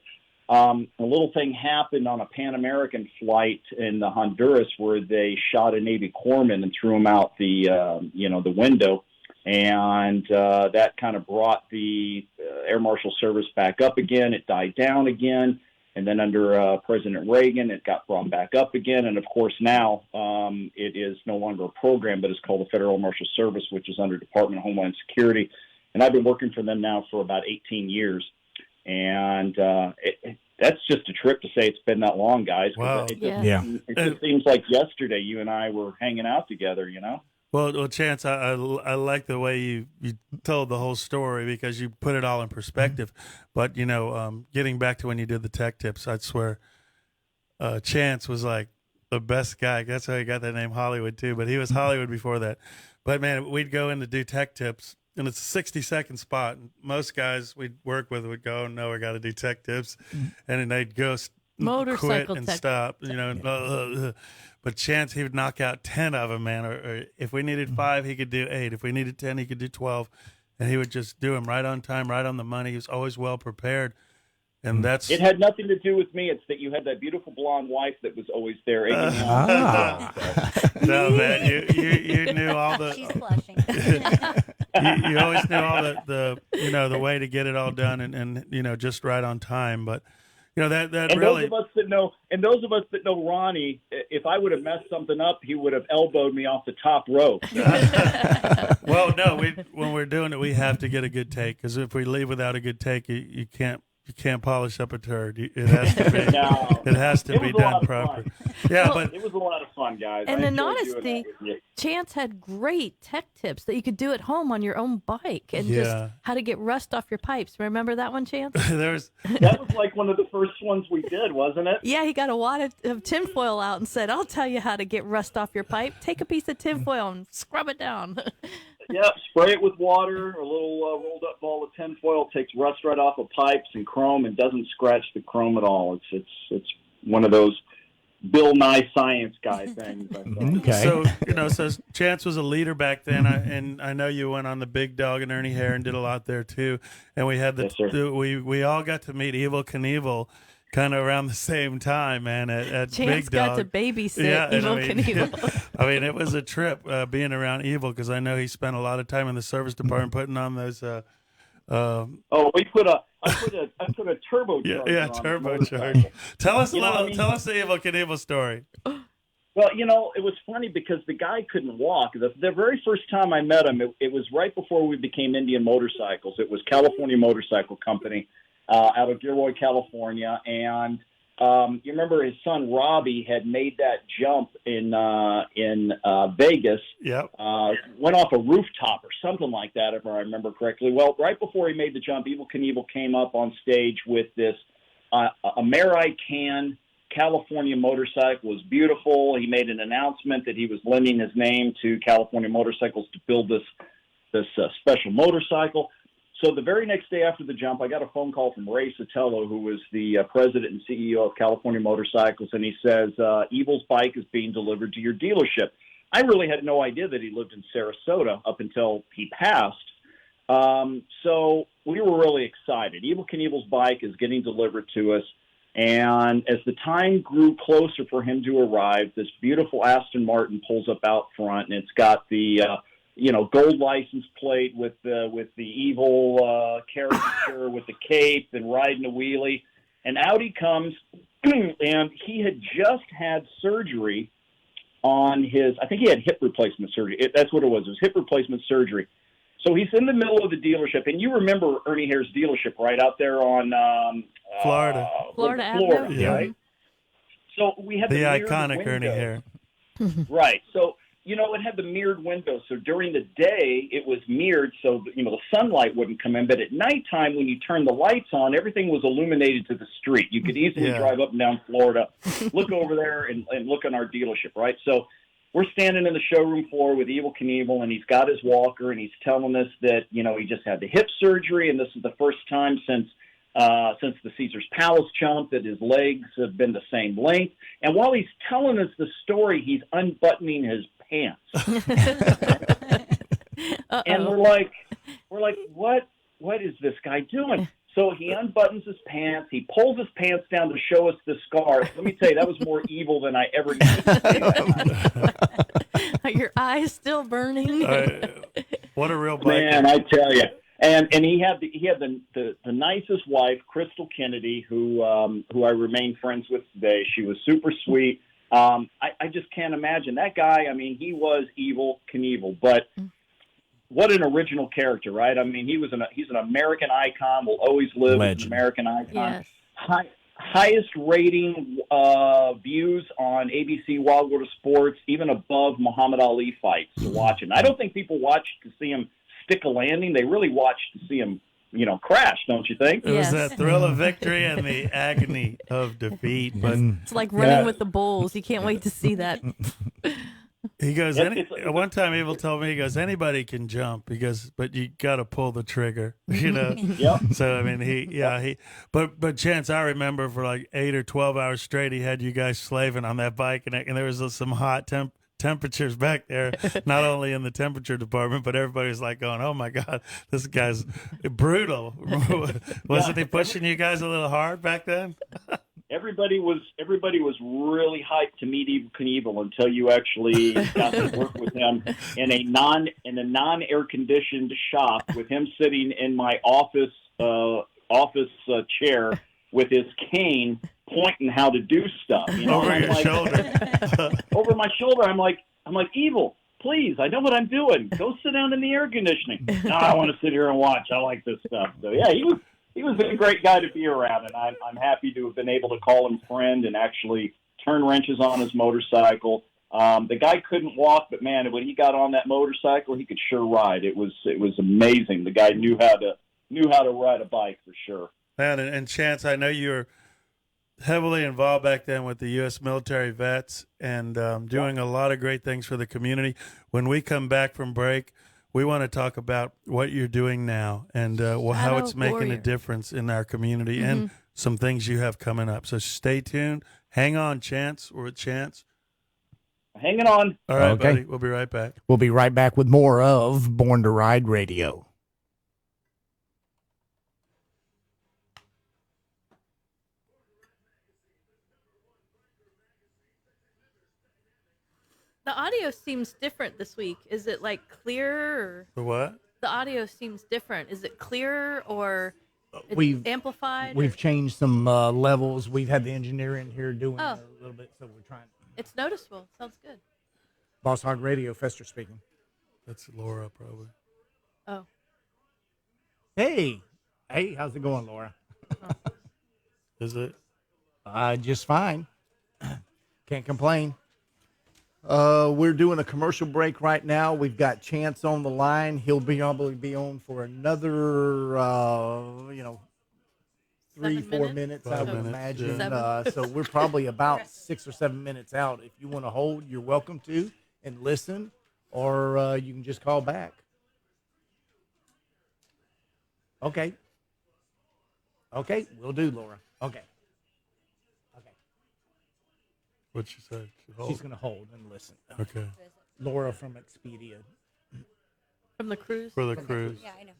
A little thing happened on a Pan American flight in the Honduras where they shot a Navy corpsman and threw him out the window, and that kind of brought the Air Marshal Service back up again. It died down again, and then under President Reagan, it got brought back up again. And of course, now it is no longer a program, but it's called the Federal Marshal Service, which is under Department of Homeland Security. And I've been working for them now for about 18 years. And that's just a trip to say it's been that long, guys. Wow. It just seems like yesterday you and I were hanging out together, Well, Chance, I like the way you told the whole story because you put it all in perspective. But, getting back to when you did the tech tips, I swear Chance was like the best guy. That's how he got that name Hollywood, too. But he was Hollywood before that. But, man, we'd go in to do tech tips. And it's a 60-second spot. Most guys we'd work with would go, no, we got to do tech tips. And then they'd go quit and stop, But Chance, he would knock out 10 of them, man. Or if we needed 5, he could do 8. If we needed 10, he could do 12. And he would just do them right on time, right on the money. He was always well prepared. And that's it had nothing to do with me. It's that you had that beautiful blonde wife that was always there. No, man, you knew all the. She's blushing. You always knew all the way to get it all done and just right on time. But that and really. Those of us that know Ronnie, if I would have messed something up, he would have elbowed me off the top rope. Well, no, when we're doing it, we have to get a good take, because if we leave without a good take, you can't polish up a turd. It has to be. No, it has to be done properly. Yeah, but it was a lot of fun, guys. And in honesty, Chance had great tech tips that you could do at home on your own bike, and just how to get rust off your pipes. Remember that one, Chance? That was like one of the first ones we did, wasn't it? Yeah, he got a wad of tinfoil out and said, "I'll tell you how to get rust off your pipe. Take a piece of tinfoil and scrub it down." Yeah, spray it with water, a little rolled up ball of tinfoil, takes rust right off of pipes and chrome, and doesn't scratch the chrome at all. It's one of those Bill Nye science guy things. Okay. So Chance was a leader back then, and I know you went on the Big Dog and Ernie Hare and did a lot there too. And we had we all got to meet Evel Knievel kind of around the same time, man, at Chance Big Dog. got to babysit Evel Knievel. I mean, it was a trip being around Evel, because I know he spent a lot of time in the service department putting on those. I put a turbocharger. Yeah, turbocharger. Tell us the Evel Knievel story. Well, it was funny because the guy couldn't walk. The very first time I met him, it was right before we became Indian Motorcycles. It was California Motorcycle Company out of Gilroy, California. And you remember his son Robbie had made that jump in Vegas. Yep. Went off a rooftop or something like that, if I remember correctly. Well, right before he made the jump, Evel Knievel came up on stage with this American California motorcycle. It was beautiful. He made an announcement that he was lending his name to California Motorcycles to build this special motorcycle. So the very next day after the jump, I got a phone call from Ray Sotelo, who was the president and CEO of California Motorcycles, and he says, Evil's bike is being delivered to your dealership. I really had no idea that he lived in Sarasota up until he passed. So we were really excited. Evil Knievel's bike is getting delivered to us. And as the time grew closer for him to arrive, this beautiful Aston Martin pulls up out front, and it's got the gold license plate with the evil caricature with the cape and riding a wheelie. And out he comes, and he had just had surgery on his, I think he had hip replacement surgery. That's what it was. It was hip replacement surgery. So he's in the middle of the dealership, and you remember Ernie Hare's dealership right out there on Florida, Avenue. right? So we had the mirrored iconic window. Ernie Hare. Right. So, it had the mirrored window. So during the day, it was mirrored so, the sunlight wouldn't come in. But at nighttime, when you turned the lights on, everything was illuminated to the street. You could easily drive up and down Florida, look over there, and look on our dealership, right? So we're standing in the showroom floor with Evil Knievel, and he's got his walker, and he's telling us that, he just had the hip surgery, and this is the first time since the Caesar's Palace jump that his legs have been the same length. And while he's telling us the story, he's unbuttoning his pants. And we're like, what is this guy doing? So he unbuttons his pants. He pulls his pants down to show us the scars. Let me tell you, that was more evil than I ever knew. Are your eyes still burning? What a real bike. Man, I tell you. And he had the nicest wife, Crystal Kennedy, who I remain friends with today. She was super sweet. I just can't imagine that guy. I mean, he was Evil Knievel, but what an original character, right? I mean, he's an American icon. Will always live as an American icon. Yes. Highest rating views on ABC Wild World of Sports, even above Muhammad Ali fights to watch. And I don't think people watch to see him stick a landing. They really watch to see him, crash, don't you think? It was that thrill of victory and the agony of defeat. But it's like running with the bulls. You can't wait to see that. He goes, one time Evil told me, he goes, anybody can jump. He goes, but you got to pull the trigger, Yep. So, I mean, but Chance, I remember for like 8 or 12 hours straight, he had you guys slaving on that bike, and there was some hot temperatures back there, not only in the temperature department, but everybody was like going, oh my God, this guy's brutal. Wasn't he pushing you guys a little hard back then? Everybody was really hyped to meet Evil Knievel until you actually got to work with him in a non-air conditioned shop with him sitting in my office chair with his cane pointing how to do stuff. Over your shoulder. Over my shoulder. I'm like, Evil, please, I know what I'm doing. Go sit down in the air conditioning. No, I want to sit here and watch. I like this stuff. So yeah, he was a great guy to be around, and I'm happy to have been able to call him friend and actually turn wrenches on his motorcycle. The guy couldn't walk, but man, when he got on that motorcycle, he could sure ride. It was amazing. The guy knew how to ride a bike for sure. Man, and Chance, I know you were heavily involved back then with the U.S. military vets and doing a lot of great things for the community. When we come back from break, we want to talk about what you're doing now and how it's making a difference in our community and some things you have coming up. So stay tuned. Hang on, Chance. We're with Chance. Hanging on. All right, buddy. We'll be right back. We'll be right back with more of Born to Ride Radio. The audio seems different this week. Is it like clearer? Or The what? the audio seems different. Is it clearer or it's We've amplified? We've or- changed some levels. We've had the engineer in here doing a little bit, so we're trying. It's noticeable. Sounds good. Boss Hogg Radio, Fester speaking. That's Laura, probably. Oh. Hey, how's it going, Laura? Is it? Just fine. Can't complain. We're doing a commercial break right now. We've got Chance on the line. He'll probably be on for another, 3-4 minutes, I would imagine. So we're probably about 6 or 7 minutes out. If you want to hold, you're welcome to and listen, or you can just call back. Okay. Okay, we'll do, Laura. Okay. What'd she say? She's going to hold and listen. Okay. Laura from Expedia. From the cruise? For the cruise. Yeah, I know.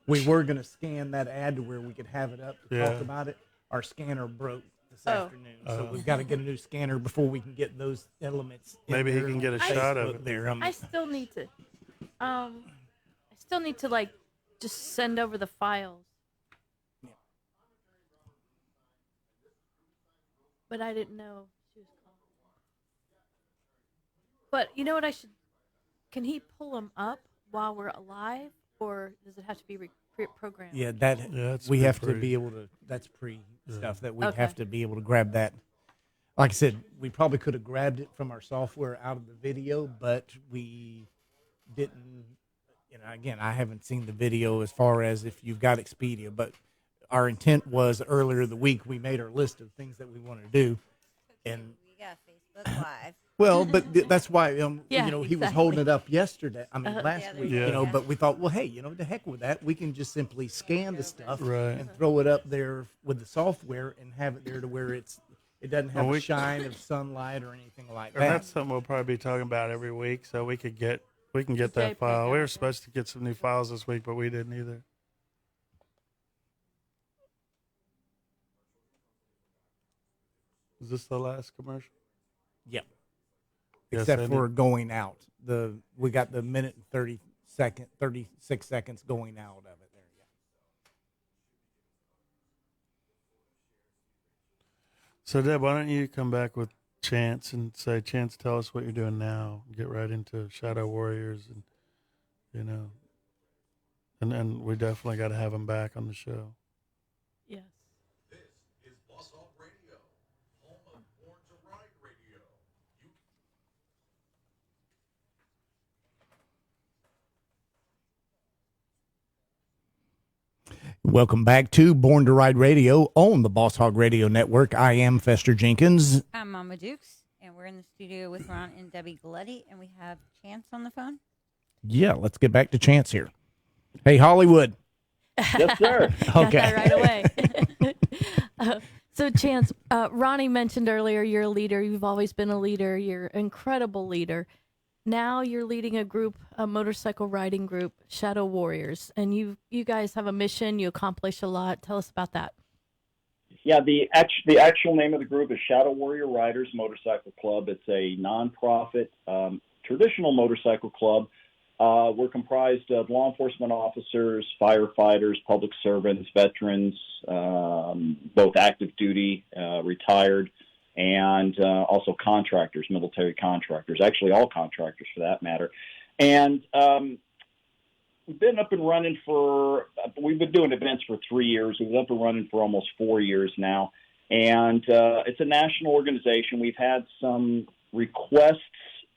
We were going to scan that ad to where we could have it up to Yeah. talk about it. Our scanner broke this afternoon, so we've got to get a new scanner before we can get those elements. Maybe he can get a shot of it. There, I still need to, like, just send over the files. Yeah. But I didn't know she was calling. But you know what I should? Can he pull them up while we're alive, or does it have to be programmed? Yeah, that's we have to pre. be able to. That's pre stuff that we Okay. have to be able to grab that. Like I said, we probably could have grabbed it from our software out of the video, but we didn't. You know, again, I haven't seen the video as far as if you've got Expedia, but our intent was earlier the week we made our list of things that we want to do, and We got Facebook Live. well, but that's why Yeah, he was exactly. holding it up yesterday. I mean, last Yeah, week, Yeah. but we thought, well, hey, the heck with that. We can just simply scan the stuff Right. and throw it up there with the software and have it there to where it doesn't have Well, a shine of sunlight or anything like And that. that's something we'll probably be talking about every week, so we can get Okay, that file. We were perfect. supposed to get some new files this week, but we didn't either. Is this the last commercial? Yep. Yes, Except Andy? for going out. We got the minute and 36 seconds going out of it there. Yeah. So, Deb, why don't you come back with Chance and say, Chance, tell us what you're doing now. Get right into Shadow Warriors, and and we definitely got to have him back on the show. Yes. This is Boss Hog Radio, home of Born to Ride Radio. Welcome back to Born to Ride Radio on the Boss Hog Radio Network. I am Fester Jenkins. I'm Mama Dukes, and we're in the studio with Ron and Debbie Galletti, and we have Chance on the phone. Yeah, let's get back to Chance here. Hey, Hollywood. Yes, sir. Got Okay. that right away. So, Chance, Ronnie mentioned earlier you're a leader. You've always been a leader. You're an incredible leader. Now you're leading a group, a motorcycle riding group, Shadow Warriors, and you guys have a mission. You accomplish a lot. Tell us about that. Yeah, the actual name of the group is Shadow Warrior Riders Motorcycle Club. It's a nonprofit, traditional motorcycle club. We're comprised of law enforcement officers, firefighters, public servants, veterans, both active duty, retired, and also contractors, military contractors, actually all contractors for that matter. And we've been up and running we've been doing events for 3 years. We've been up and running for almost 4 years now. And it's a national organization. We've had some requests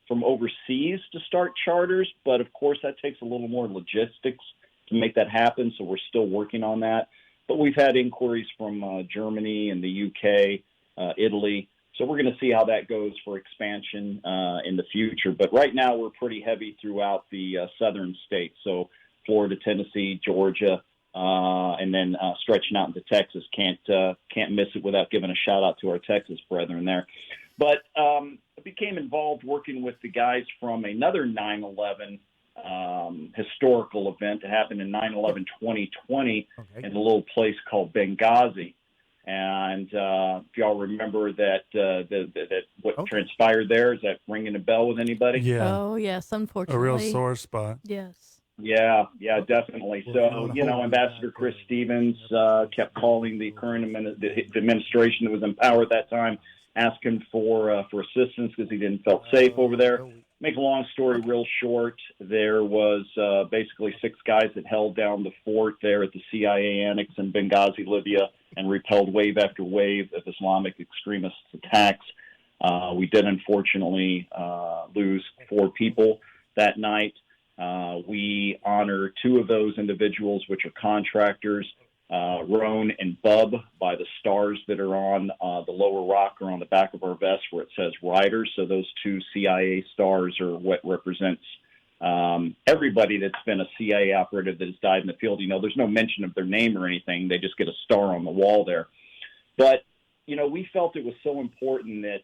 from overseas to start charters, but of course that takes a little more logistics to make that happen, so we're still working on that. But we've had inquiries from Germany and the UK, Italy, so we're going to see how that goes for expansion in the future. But right now we're pretty heavy throughout the southern states, so Florida, Tennessee, Georgia, and then stretching out into Texas. Can't miss it without giving a shout out to our Texas brethren there. But I became involved working with the guys from another 9/11 historical event that happened in 9/11/2020 in a little place called Benghazi. And if y'all remember that what transpired there, is that ringing a bell with anybody? Yeah. Oh, yes, unfortunately. A real sore spot. Yes. Yeah, definitely. So, Ambassador Chris Stevens kept calling the current the administration that was in power at that time, asking for assistance because he didn't felt safe over there. Make a long story real short, there was basically 6 guys that held down the fort there at the CIA annex in Benghazi, Libya, and repelled wave after wave of Islamic extremist attacks. We did unfortunately lose 4 people that night. We honor 2 of those individuals, which are contractors, Roan and Bub, by the stars that are on the lower rock or on the back of our vest where it says Riders. So those 2 CIA stars are what represents Everybody that's been a CIA operative that has died in the field, there's no mention of their name or anything. They just get a star on the wall there. But, we felt it was so important that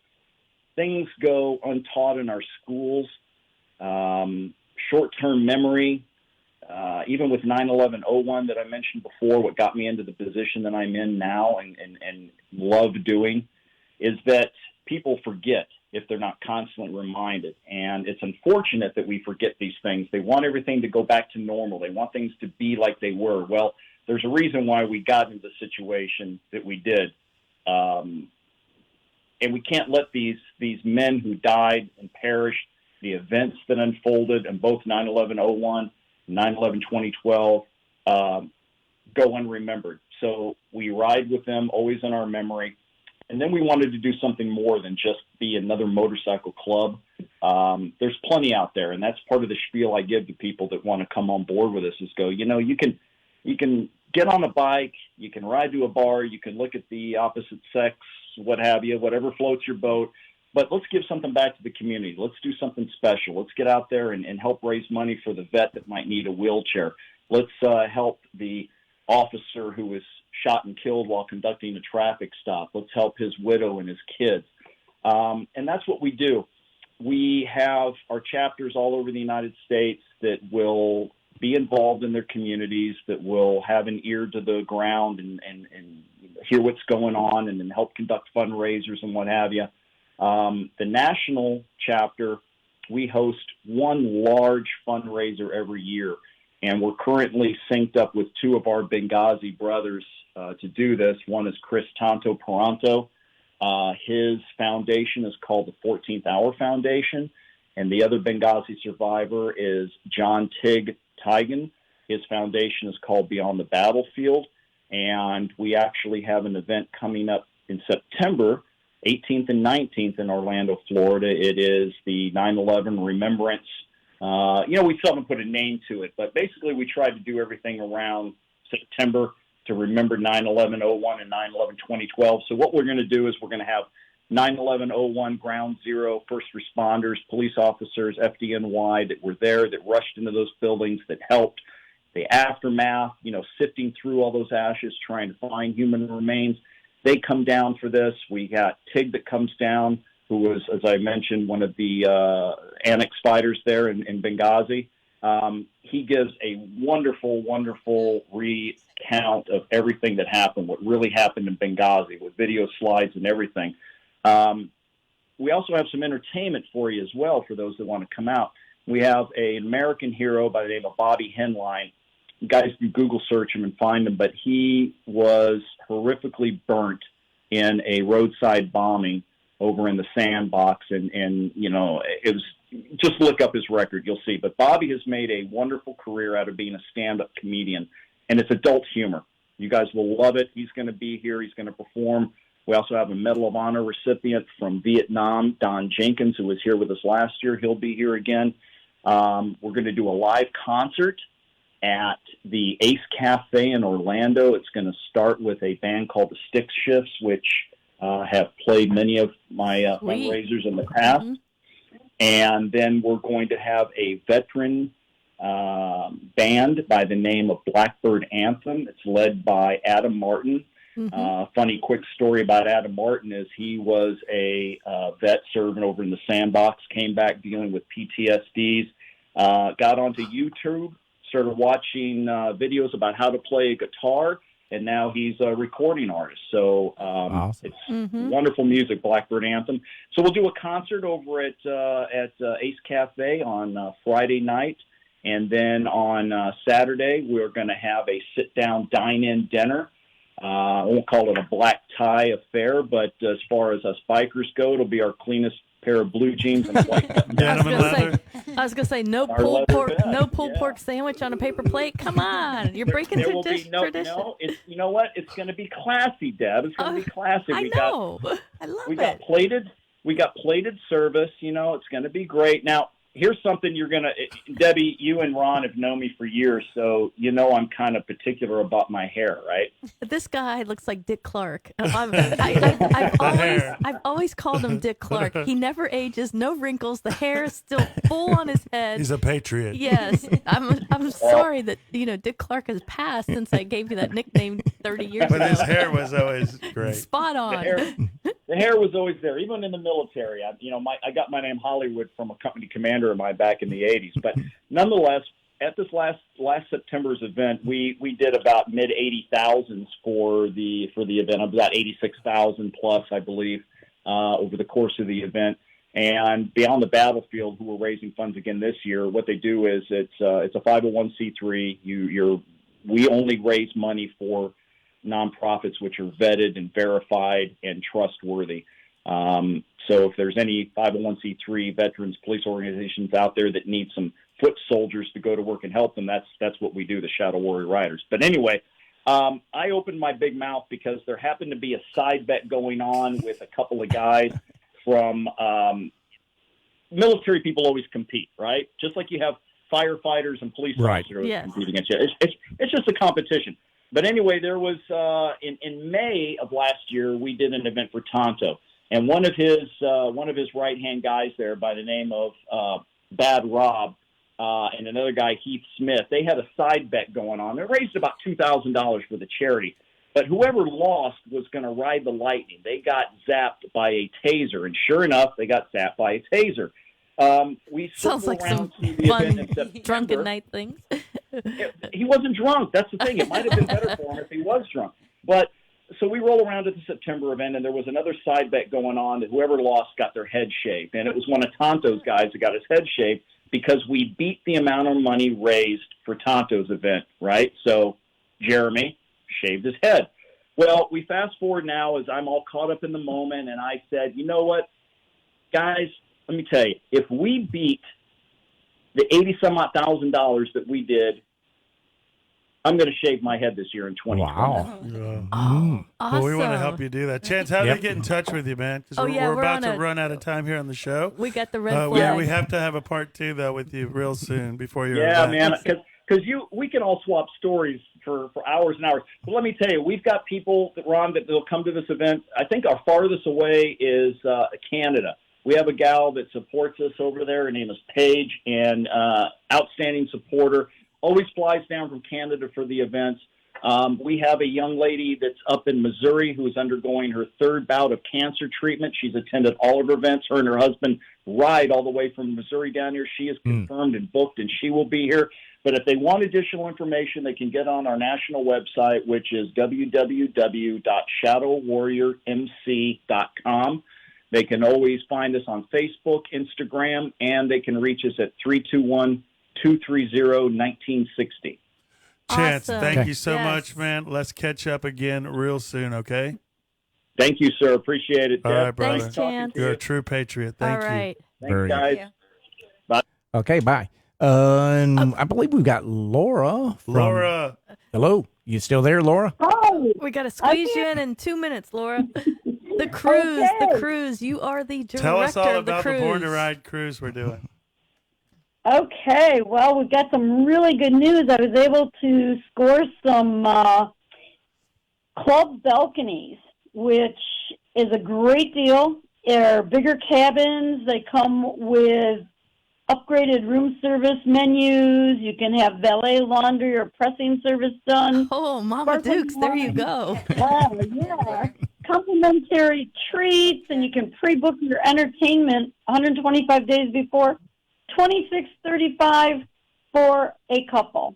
things go untaught in our schools. Short-term memory, even with 9/11/01 that I mentioned before, what got me into the position that I'm in now and love doing is that people forget if they're not constantly reminded. And it's unfortunate that we forget these things. They want everything to go back to normal. They want things to be like they were. Well, there's a reason why we got into the situation that we did. And we can't let these men who died and perished, the events that unfolded in both 9/11/01, 9/11/2012, go unremembered. So we ride with them, always in our memory. And then we wanted to do something more than just be another motorcycle club. There's plenty out there, and that's part of the spiel I give to people that want to come on board with us is go, you can get on a bike, you can ride to a bar, you can look at the opposite sex, what have you, whatever floats your boat. But let's give something back to the community. Let's do something special. Let's get out there and help raise money for the vet that might need a wheelchair. Let's help the officer who was shot and killed while conducting a traffic stop. Let's help his widow and his kids. And that's what we do. We have our chapters all over the United States that will be involved in their communities, that will have an ear to the ground and hear what's going on and then help conduct fundraisers and what have you. The national chapter, we host one large fundraiser every year, and we're currently synced up with two of our Benghazi brothers to do this. One is Chris Tanto Peranto. His foundation is called the 14th Hour Foundation, and the other Benghazi survivor is John Tig Tigan. His foundation is called Beyond the Battlefield, and we actually have an event coming up in September 18th and 19th in Orlando, Florida. It is the 9/11 Remembrance. We still haven't put a name to it, but basically we try to do everything around September to remember 9/11/01 and 9/11/2012. So what we're going to do is we're going to have 9/11/01 Ground Zero first responders, police officers, FDNY that were there, that rushed into those buildings, that helped. The aftermath, sifting through all those ashes, trying to find human remains. They come down for this. We got Tig that comes down, who was, as I mentioned, one of the annex fighters there in Benghazi. He gives a wonderful, wonderful recount of everything that happened, what really happened in Benghazi, with video slides and everything. We also have some entertainment for you as well for those that want to come out. We have an American hero by the name of Bobby Henline. You guys can Google search him and find him, but he was horrifically burnt in a roadside bombing over in the Sandbox, and it was, just look up his record, you'll see. But Bobby has made a wonderful career out of being a stand-up comedian, and it's adult humor. You guys will love it. He's going to be here. He's going to perform. We also have a Medal of Honor recipient from Vietnam, Don Jenkins, who was here with us last year. He'll be here again. We're going to do a live concert at the Ace Cafe in Orlando. It's going to start with a band called the Stick Shifts, which have played many of my fundraisers in the past. Mm-hmm. And then we're going to have a veteran band by the name of Blackbird Anthem. It's led by Adam Martin. Mm-hmm. Funny quick story about Adam Martin is he was a vet serving over in the Sandbox, came back dealing with PTSDs, got onto YouTube, started watching videos about how to play a guitar, and now he's a recording artist. So awesome. It's wonderful music, Blackbird Anthem. So we'll do a concert over at Ace Cafe on Friday night, and then on Saturday we're going to have a sit-down dine-in dinner. I won't call it a black tie affair, but as far as us bikers go, it'll be our cleanest pair of blue jeans and a white button. I was gonna say no pulled pork sandwich on a paper plate. Come on, you're breaking tradition. No, you know what? It's going to be classy, Deb. It's going to be classy. I love it. We got plated service. It's going to be great. Now, here's something you're going to, Debbie, you and Ron have known me for years, so you know I'm kind of particular about my hair, right? This guy looks like Dick Clark. I've always called him Dick Clark. He never ages, no wrinkles. The hair is still full on his head. He's a patriot. Yes, I'm sorry that Dick Clark has passed since I gave you that nickname 30 years ago. But his hair was always great. Spot on. The hair was always there, even in the military. I got my name Hollywood from a company commander of mine back in the 80s. But nonetheless, at this last September's event, we did about mid 80,000s for the event, about 86,000 plus, I believe, over the course of the event. And Beyond the Battlefield, who we're raising funds again this year, what they do is it's a 501c3. We only raise money for nonprofits which are vetted and verified and trustworthy. So if there's any 501c3 veterans police organizations out there that need some foot soldiers to go to work and help them, that's what we do, the Shadow Warrior Riders. But anyway, I opened my big mouth because there happened to be a side bet going on with a couple of guys from military. People always compete, right? Just like you have firefighters and police officers compete against you. It's just a competition. But anyway, there was in May of last year, we did an event for Tonto, and one of his right-hand guys there by the name of Bad Rob and another guy, Heath Smith, they had a side bet going on. They raised about $2,000 for the charity, but whoever lost was going to ride the lightning. They got zapped by a taser, and sure enough, they got zapped by a taser. We Sounds like some fun drunken night things. He wasn't drunk. That's the thing. It might have been better for him if he was drunk. But so we roll around at the September event, and there was another side bet going on that whoever lost got their head shaved. And it was one of Tonto's guys that got his head shaved because we beat the amount of money raised for Tonto's event, right? So Jeremy shaved his head. Well, we fast forward now as I'm all caught up in the moment, and I said, you know what, guys, let me tell you, if we beat the $80-some-odd thousand that we did, I'm going to shave my head this year in 2020. Wow. Awesome. Well, we want to help you do that. Chance, how do they get in touch with you, man? Because we're about to run out of time here on the show. We got the red flag. We have to have a part 2, though, with you real soon before your event. Man, because we can all swap stories for hours and hours. But let me tell you, we've got people, Ron, that will come to this event. I think our farthest away is Canada. We have a gal that supports us over there. Her name is Paige, and outstanding supporter. Always flies down from Canada for the events. We have a young lady that's up in Missouri who is undergoing her 3rd bout of cancer treatment. She's attended all of her events. Her and her husband ride all the way from Missouri down here. She is confirmed and booked, and she will be here. But if they want additional information, they can get on our national website, which is www.shadowwarriormc.com. They can always find us on Facebook, Instagram, and they can reach us at 321-230-1960. Chance, thank you so much, man. Let's catch up again real soon, okay? Thank you, sir. Appreciate it. All right, brother. Thanks, Chance. You're a true patriot. Thank you. All right. Thanks, guys. Bye. Okay, bye. And I believe we've got Laura. Laura. Hello. You still there, Laura? Hi. We got to squeeze you in 2 minutes, Laura. The cruise. You are the director Tell us all of the about cruise. the Born to Ride cruise we're doing. Okay, well, we've got some really good news. I was able to score some club balconies, which is a great deal. They're bigger cabins. They come with upgraded room service menus. You can have valet laundry or pressing service done. Oh, Mama Dukes, there you go. Yeah. Complimentary treats, and you can pre-book your entertainment 125 days before. $26.35 for a couple.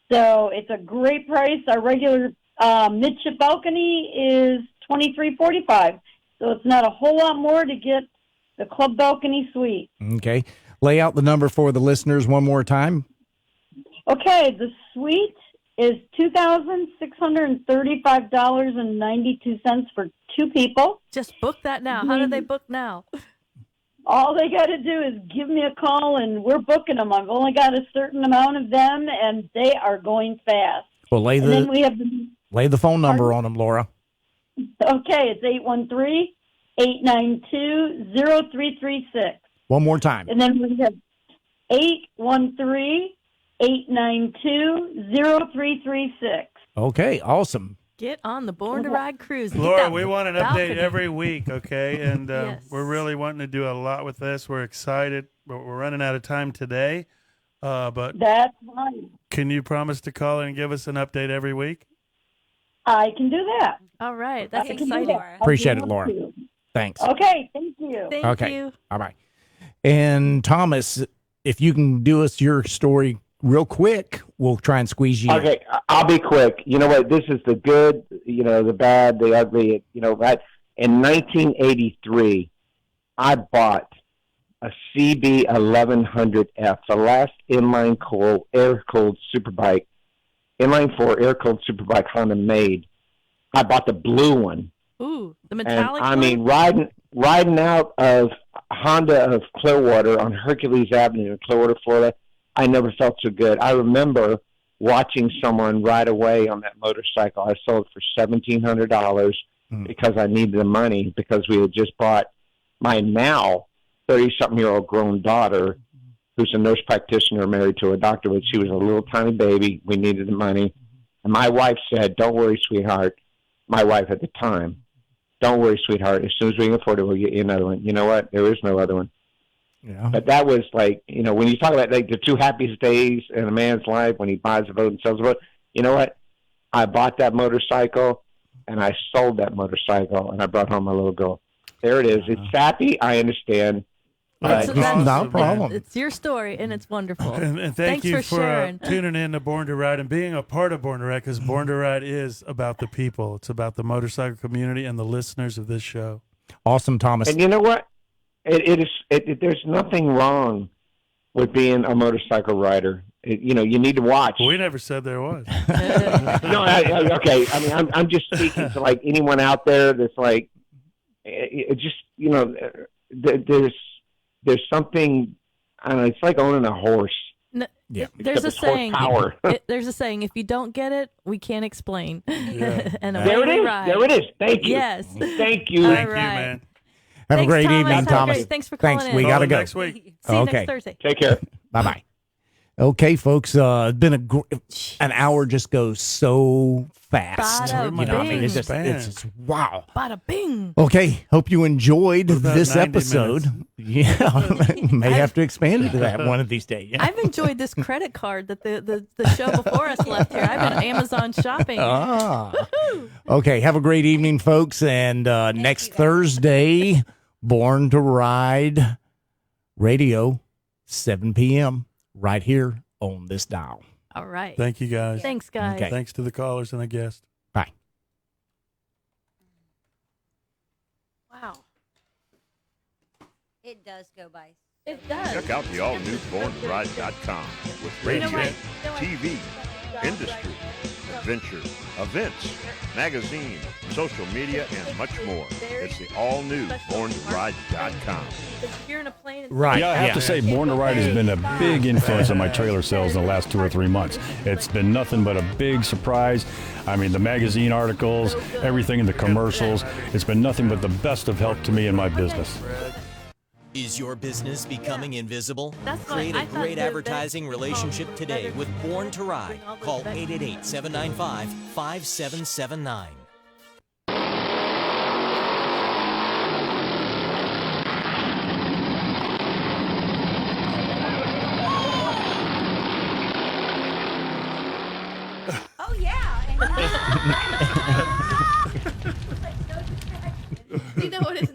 So it's a great price. Our regular midship balcony is $23.45. So it's not a whole lot more to get the club balcony suite. Okay. Lay out the number for the listeners one more time. Okay, the suite is $2,635.92 for 2 people. Just book that now. How do they book now? All they got to do is give me a call, and we're booking them. I've only got a certain amount of them, and they are going fast. Well, lay the phone number on them, Laura. Okay, it's 813-892-0336. One more time. And then we have 813-892-0336. Okay, awesome. Get on the Born to Ride cruise. Get Laura, that we want an balcony. update every week, okay? And Yes. we're really wanting to do a lot with this. We're excited, but we're running out of time today. But That's fine. can you promise to call in and give us an update every week? I can do that. All right. That's I can do exciting. that. Appreciate I'd it, Laura. love to. Thanks. Okay, thank you. Thank Okay. you. All right. And Thomas, if you can do us your story real quick, we'll try and squeeze you in. Okay, I'll be quick. You know what? This is the good, the bad, the ugly. That in 1983, I bought a CB 1100F, the last inline air-cooled superbike, inline 4 air-cooled superbike Honda made. I bought the blue one. Ooh, the And metallic I one? mean, riding out of Honda of Clearwater on Hercules Avenue in Clearwater, Florida, I never felt so good. I remember watching someone ride away on that motorcycle. I sold it for $1,700 because I needed the money, because we had just bought my now 30-something-year-old grown daughter, who's a nurse practitioner married to a doctor, but she was a little tiny baby. We needed the money. And my wife said, "Don't worry, sweetheart." My wife at the time, "Don't worry, sweetheart. As soon as we can afford it, we'll get you another one." You know what? There is no other one. Yeah. But that was like, when you talk about like the two happiest days in a man's life, when he buys a boat and sells a boat, you know what? I bought that motorcycle and I sold that motorcycle and I brought home my little girl. There it is. It's sappy. I understand. That's not a problem. It's your story, and it's wonderful. And thank Thanks you for for sharing. tuning in to Born to Ride and being a part of Born to Ride, because Born to Ride is about the people. It's about the motorcycle community and the listeners of this show. Awesome, Thomas. And you know what? There's nothing wrong with being a motorcycle rider. You need to watch. We never said there was. No, okay. I mean, I'm just speaking to like anyone out there that's like, there's something. I don't know. It's like owning a horse. No, Yeah. There's a Except it's saying. horsepower. There's a saying. If you don't get it, we can't explain. Yeah. And away There it we is. ride. There it is. Thank you. Yes. Thank you. All Thank you, right. man. Have Thanks, a great Thomas. evening, Have a Thomas. great- thanks for calling Thanks. in. We Call got to in go. next week. See you Okay. next Thursday. Take care. Bye-bye. Okay, folks, it's been an hour just goes so fast. Bada You know, I mean, it's bing. just wow. Bada bing. Okay, hope you enjoyed About this 90 episode. minutes. Yeah, may have to expand it to that one of these days. I've enjoyed this credit card that the show before us left here. I've been Amazon shopping. Ah. Okay, have a great evening, folks. And next Thursday, Born to Ride Radio, 7 p.m., right here on this dial. All right. Thank you, guys. Thanks, guys. Okay. Thanks to the callers and the guests. Bye. Wow. It does go by. It does. Check out the all-new BornToRide.com with You know radio, what? No, I- TV, industry, adventure, events, magazine, social media, and much more. It's the all-new BornToRide.com. If you're in a plane and Right. Yeah, I have to say, Born to Ride has been a big influence on my trailer sales in the last 2 or 3 months. It's been nothing but a big surprise. I mean, the magazine articles, everything in the commercials, it's been nothing but the best of help to me in my business. Is your business becoming invisible? That's what Create I a thought great the advertising event relationship called today Better with Born to Ride. Bring all those Call back. 888-795-5779. Oh yeah. You know what it's